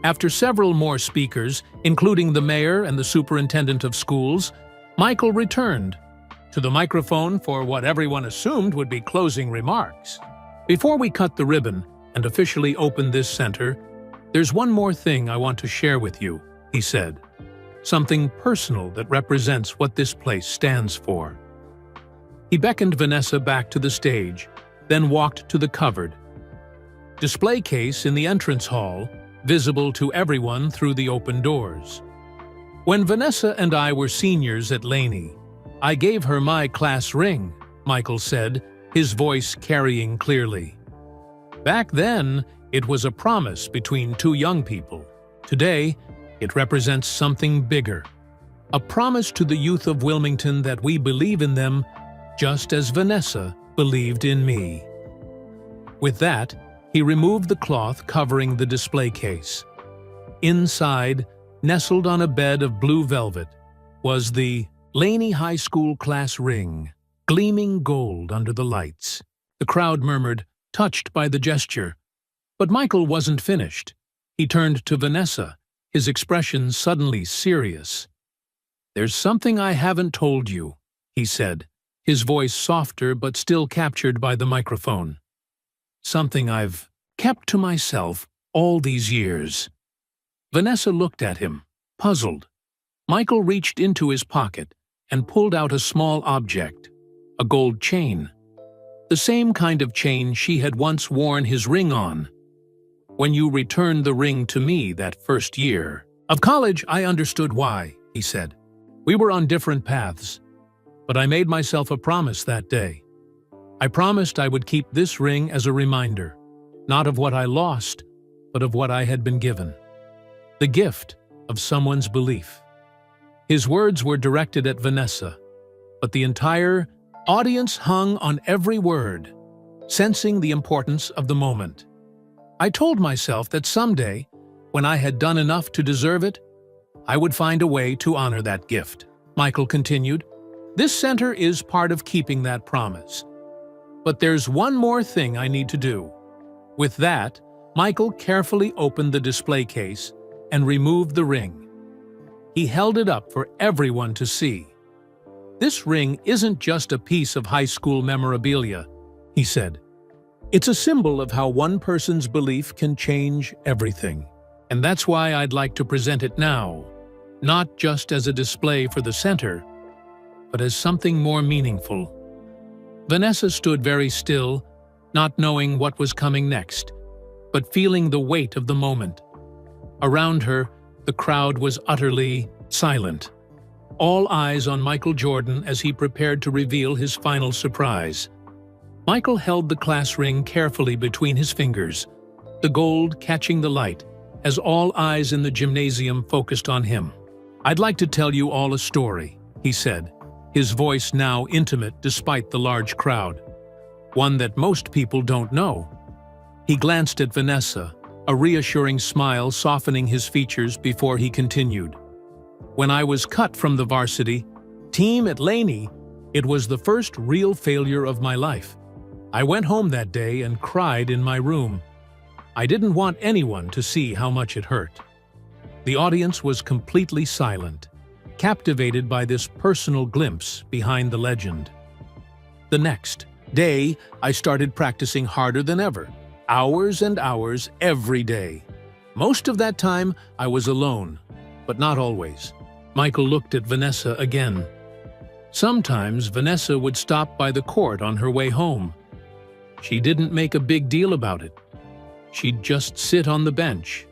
After several more speakers, including the mayor and the superintendent of schools, Michael returned to the microphone for what everyone assumed would be closing remarks. "Before we cut the ribbon and officially open this center, there's one more thing I want to share with you," he said. something personal that represents what this place stands for. He beckoned Vanessa back to the stage, then walked to the covered display case in the entrance hall, visible to everyone through the open doors. When Vanessa and I were seniors at Laney, I gave her my class ring, Michael said, his voice carrying clearly. Back then, it was a promise between two young people. Today, it represents something bigger. A promise to the youth of Wilmington that we believe in them just as Vanessa believed in me. With that, he removed the cloth covering the display case. Inside, nestled on a bed of blue velvet, was the Laney High School class ring, gleaming gold under the lights. The crowd murmured, touched by the gesture. But Michael wasn't finished. He turned to Vanessa, his expression suddenly serious. "There's something I haven't told you," he said, his voice softer but still captured by the microphone. "Something I've kept to myself all these years." Vanessa looked at him, puzzled. Michael reached into his pocket and pulled out a small object, a gold chain. The same kind of chain she had once worn his ring on. "When you returned the ring to me that first year of college, I understood why," he said. "We were on different paths, but I made myself a promise that day. I promised I would keep this ring as a reminder, not of what I lost, but of what I had been given. The gift of someone's belief." His words were directed at Vanessa, but the entire audience hung on every word, sensing the importance of the moment. "I told myself that someday, when I had done enough to deserve it, I would find a way to honor that gift," Michael continued. "This center is part of keeping that promise. But there's one more thing I need to do." With that, Michael carefully opened the display case and removed the ring. He held it up for everyone to see. "This ring isn't just a piece of high school memorabilia," he said. "It's a symbol of how one person's belief can change everything. And that's why I'd like to present it now, not just as a display for the center, but as something more meaningful." Vanessa stood very still, not knowing what was coming next, but feeling the weight of the moment. Around her, the crowd was utterly silent, all eyes on Michael Jordan as he prepared to reveal his final surprise. Michael held the class ring carefully between his fingers, the gold catching the light, as all eyes in the gymnasium focused on him. "I'd like to tell you all a story," he said, his voice now intimate despite the large crowd. "One that most people don't know." He glanced at Vanessa, a reassuring smile softening his features before he continued. "When I was cut from the varsity team at Laney, it was the first real failure of my life. I went home that day and cried in my room. I didn't want anyone to see how much it hurt." The audience was completely silent, captivated by this personal glimpse behind the legend. The next day, I started practicing harder than ever, hours and hours every day. Most of that time, I was alone, but not always. Michael looked at Vanessa again. Sometimes Vanessa would stop by the court on her way home. She didn't make a big deal about it. She'd just sit on the bench,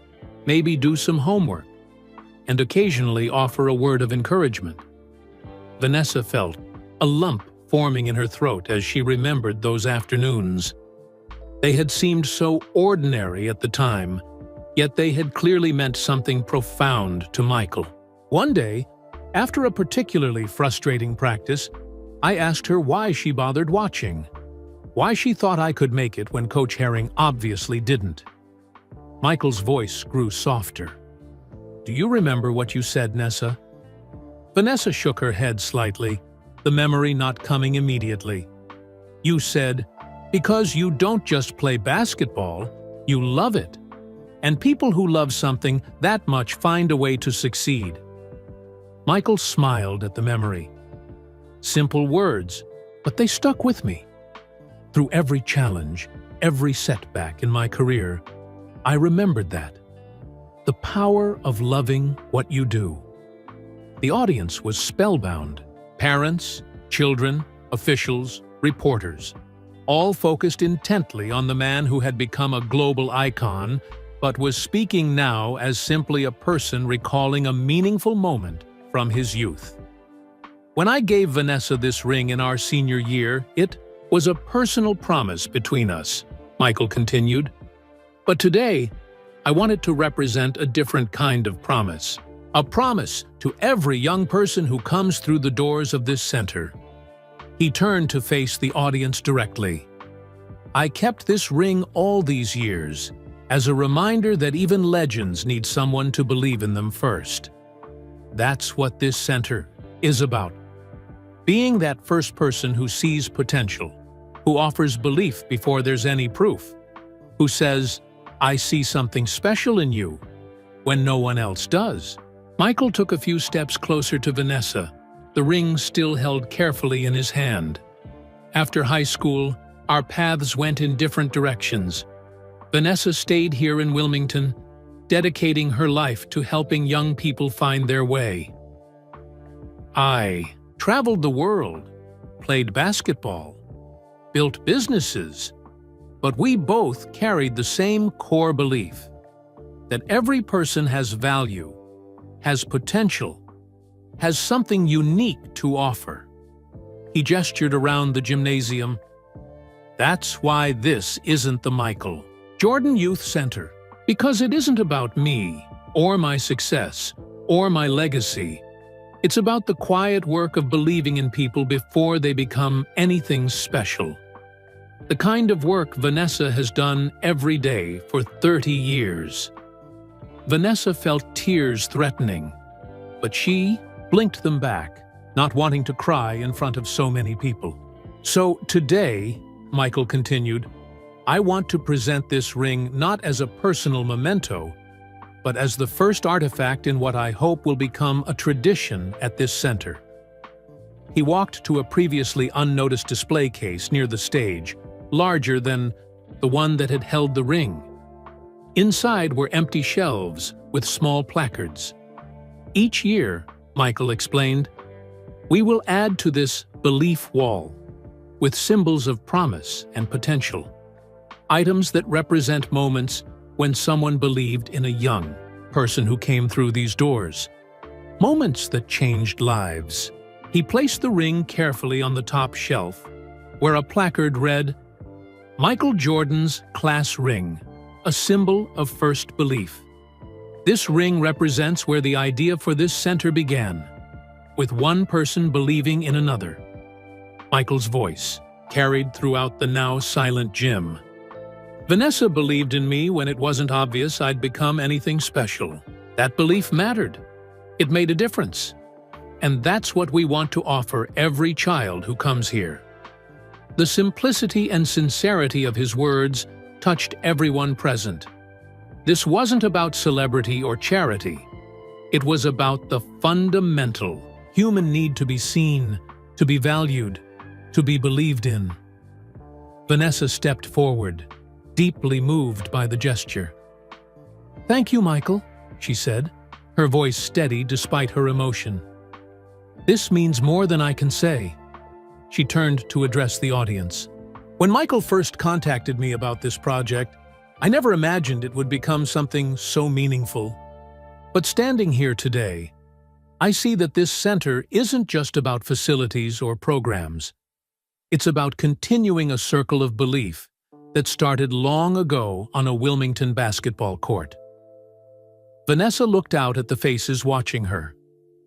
maybe do some homework, and occasionally offer a word of encouragement. Vanessa felt a lump forming in her throat as she remembered those afternoons. They had seemed so ordinary at the time, yet they had clearly meant something profound to Michael. One day, after a particularly frustrating practice, I asked her why she bothered watching, why she thought I could make it when Coach Herring obviously didn't. Michael's voice grew softer. "Do you remember what you said, Nessa?" Vanessa shook her head slightly, the memory not coming immediately. "You said, because you don't just play basketball, you love it. And people who love something that much find a way to succeed." Michael smiled at the memory. Simple words, but they stuck with me. Through every challenge, every setback in my career, I remembered that. The power of loving what you do. The audience was spellbound. Parents, children, officials, reporters, all focused intently on the man who had become a global icon, but was speaking now as simply a person recalling a meaningful moment from his youth. When I gave Vanessa this ring in our senior year, it was a personal promise between us, Michael continued. But today, I wanted to represent a different kind of promise. A promise to every young person who comes through the doors of this center. He turned to face the audience directly. I kept this ring all these years as a reminder that even legends need someone to believe in them first. That's what this center is about. Being that first person who sees potential, who offers belief before there's any proof, who says, "I see something special in you," when no one else does. Michael took a few steps closer to Vanessa, the ring still held carefully in his hand. After high school, our paths went in different directions. Vanessa stayed here in Wilmington, dedicating her life to helping young people find their way. I traveled the world, played basketball, built businesses, but we both carried the same core belief that every person has value, has potential, has something unique to offer. He gestured around the gymnasium. That's why this isn't the Michael Jordan Youth Center, because it isn't about me, or my success, or my legacy. It's about the quiet work of believing in people before they become anything special. The kind of work Vanessa has done every day for 30 years. Vanessa felt tears threatening, but she blinked them back, not wanting to cry in front of so many people. So today, Michael continued, I want to present this ring not as a personal memento, but as the first artifact in what I hope will become a tradition at this center. He walked to a previously unnoticed display case near the stage, larger than the one that had held the ring. Inside were empty shelves with small placards. Each year, Michael explained, we will add to this belief wall with symbols of promise and potential, items that represent moments when someone believed in a young person who came through these doors, moments that changed lives. He placed the ring carefully on the top shelf, where a placard read, Michael Jordan's Class Ring, a symbol of first belief. This ring represents where the idea for this center began, with one person believing in another. Michael's voice carried throughout the now silent gym. Vanessa believed in me when it wasn't obvious I'd become anything special. That belief mattered. It made a difference. And that's what we want to offer every child who comes here. The simplicity and sincerity of his words touched everyone present. This wasn't about celebrity or charity. It was about the fundamental human need to be seen, to be valued, to be believed in. Vanessa stepped forward, deeply moved by the gesture. Thank you, Michael, she said, her voice steady despite her emotion. This means more than I can say. She turned to address the audience. When Michael first contacted me about this project, I never imagined it would become something so meaningful. But standing here today, I see that this center isn't just about facilities or programs. It's about continuing a circle of belief that started long ago on a Wilmington basketball court. Vanessa looked out at the faces watching her.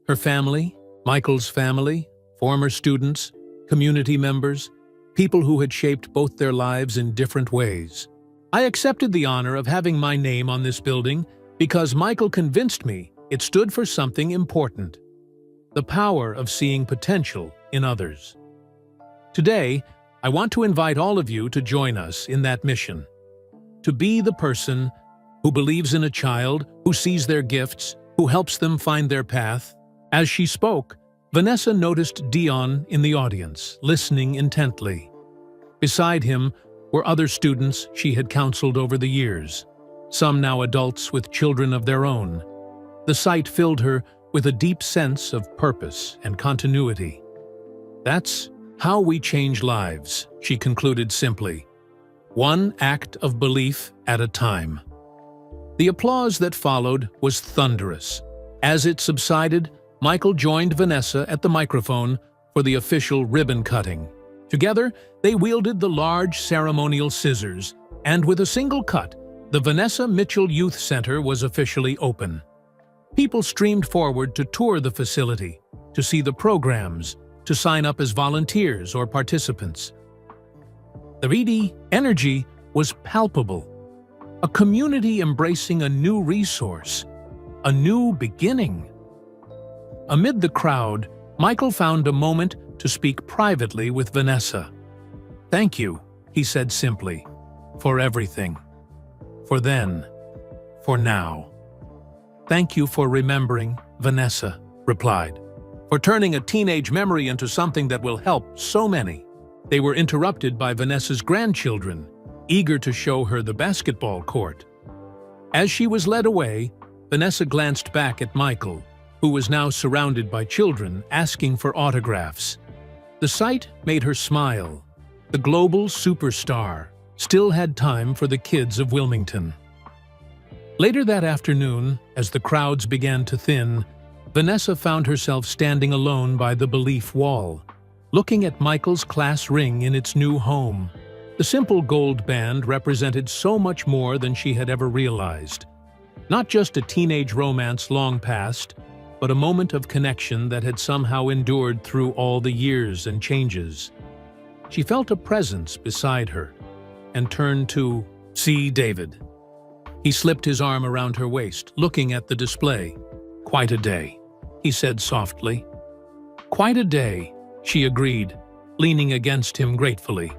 Her family, Michael's family, former students, community members, people who had shaped both their lives in different ways. I accepted the honor of having my name on this building because Michael convinced me it stood for something important: the power of seeing potential in others. Today, I want to invite all of you to join us in that mission. To be the person who believes in a child, who sees their gifts, who helps them find their path. As she spoke, Vanessa noticed Dion in the audience, listening intently. Beside him were other students she had counseled over the years, some now adults with children of their own. The sight filled her with a deep sense of purpose and continuity. That's how we change lives, she concluded simply, one act of belief at a time. The applause that followed was thunderous. As it subsided, Michael joined Vanessa at the microphone for the official ribbon cutting. Together, they wielded the large ceremonial scissors, and with a single cut, the Vanessa Mitchell Youth Center was officially open. People streamed forward to tour the facility, to see the programs, to sign up as volunteers or participants. The 3D energy was palpable, a community embracing a new resource, a new beginning. Amid the crowd, Michael found a moment to speak privately with Vanessa. "Thank you," he said simply, "for everything. For then, for now." "Thank you for remembering," Vanessa replied, "for turning a teenage memory into something that will help so many." They were interrupted by Vanessa's grandchildren, eager to show her the basketball court. As she was led away, Vanessa glanced back at Michael, who was now surrounded by children asking for autographs. The sight made her smile. The global superstar still had time for the kids of Wilmington. Later that afternoon, as the crowds began to thin, Vanessa found herself standing alone by the belief wall, looking at Michael's class ring in its new home. The simple gold band represented so much more than she had ever realized. Not just a teenage romance long past, but a moment of connection that had somehow endured through all the years and changes. She felt a presence beside her and turned to see David. He slipped his arm around her waist, looking at the display. "Quite a day," he said softly. "Quite a day," she agreed, leaning against him gratefully.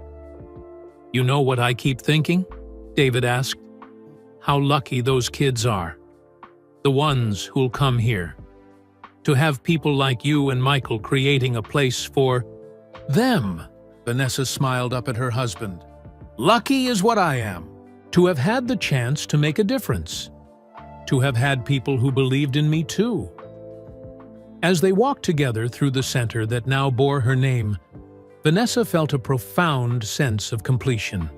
"You know what I keep thinking?" David asked. "How lucky those kids are. The ones who'll come here. To have people like you and Michael creating a place for them." Vanessa smiled up at her husband. "Lucky is what I am. To have had the chance to make a difference. To have had people who believed in me too." As they walked together through the center that now bore her name, Vanessa felt a profound sense of completion.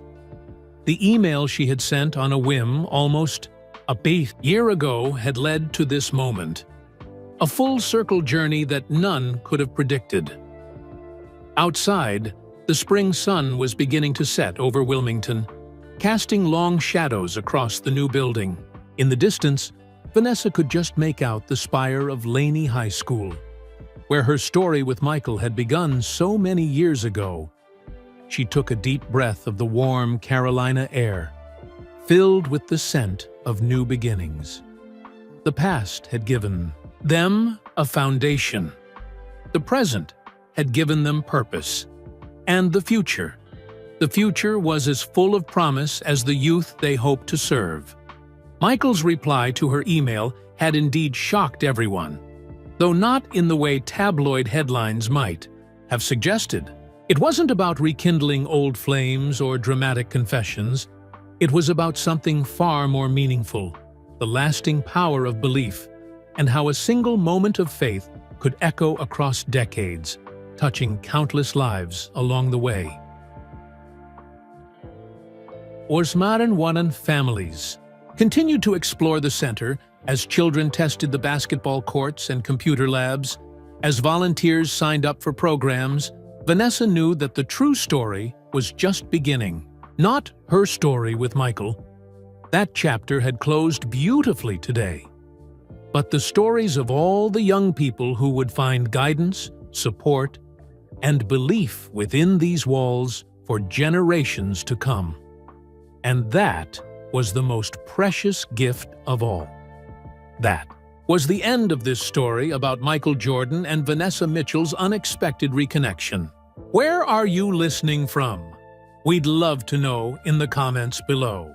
The email she had sent on a whim almost a year ago had led to this moment. A full-circle journey that none could have predicted. Outside, the spring sun was beginning to set over Wilmington, casting long shadows across the new building. In the distance, Vanessa could just make out the spire of Laney High School, where her story with Michael had begun so many years ago. She took a deep breath of the warm Carolina air, filled with the scent of new beginnings. The past had given them a foundation. The present had given them purpose. And the future was as full of promise as the youth they hoped to serve. Michael's reply to her email had indeed shocked everyone, though not in the way tabloid headlines might have suggested. It wasn't about rekindling old flames or dramatic confessions. It was about something far more meaningful, the lasting power of belief, and how a single moment of faith could echo across decades, touching countless lives along the way. Orsmarin Wanan families continued to explore the center as children tested the basketball courts and computer labs. As volunteers signed up for programs, Vanessa knew that the true story was just beginning. Not her story with Michael. That chapter had closed beautifully today. But the stories of all the young people who would find guidance, support, and belief within these walls for generations to come. And that was the most precious gift of all. That was the end of this story about Michael Jordan and Vanessa Mitchell's unexpected reconnection. Where are you listening from? We'd love to know in the comments below.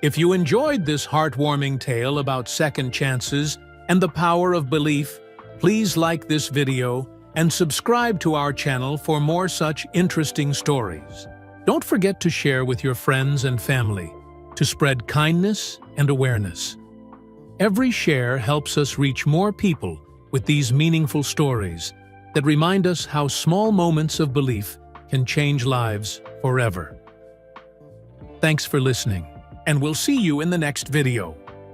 If you enjoyed this heartwarming tale about second chances and the power of belief, please like this video and subscribe to our channel for more such interesting stories. Don't forget to share with your friends and family to spread kindness and awareness. Every share helps us reach more people with these meaningful stories that remind us how small moments of belief can change lives forever. Thanks for listening, and we'll see you in the next video.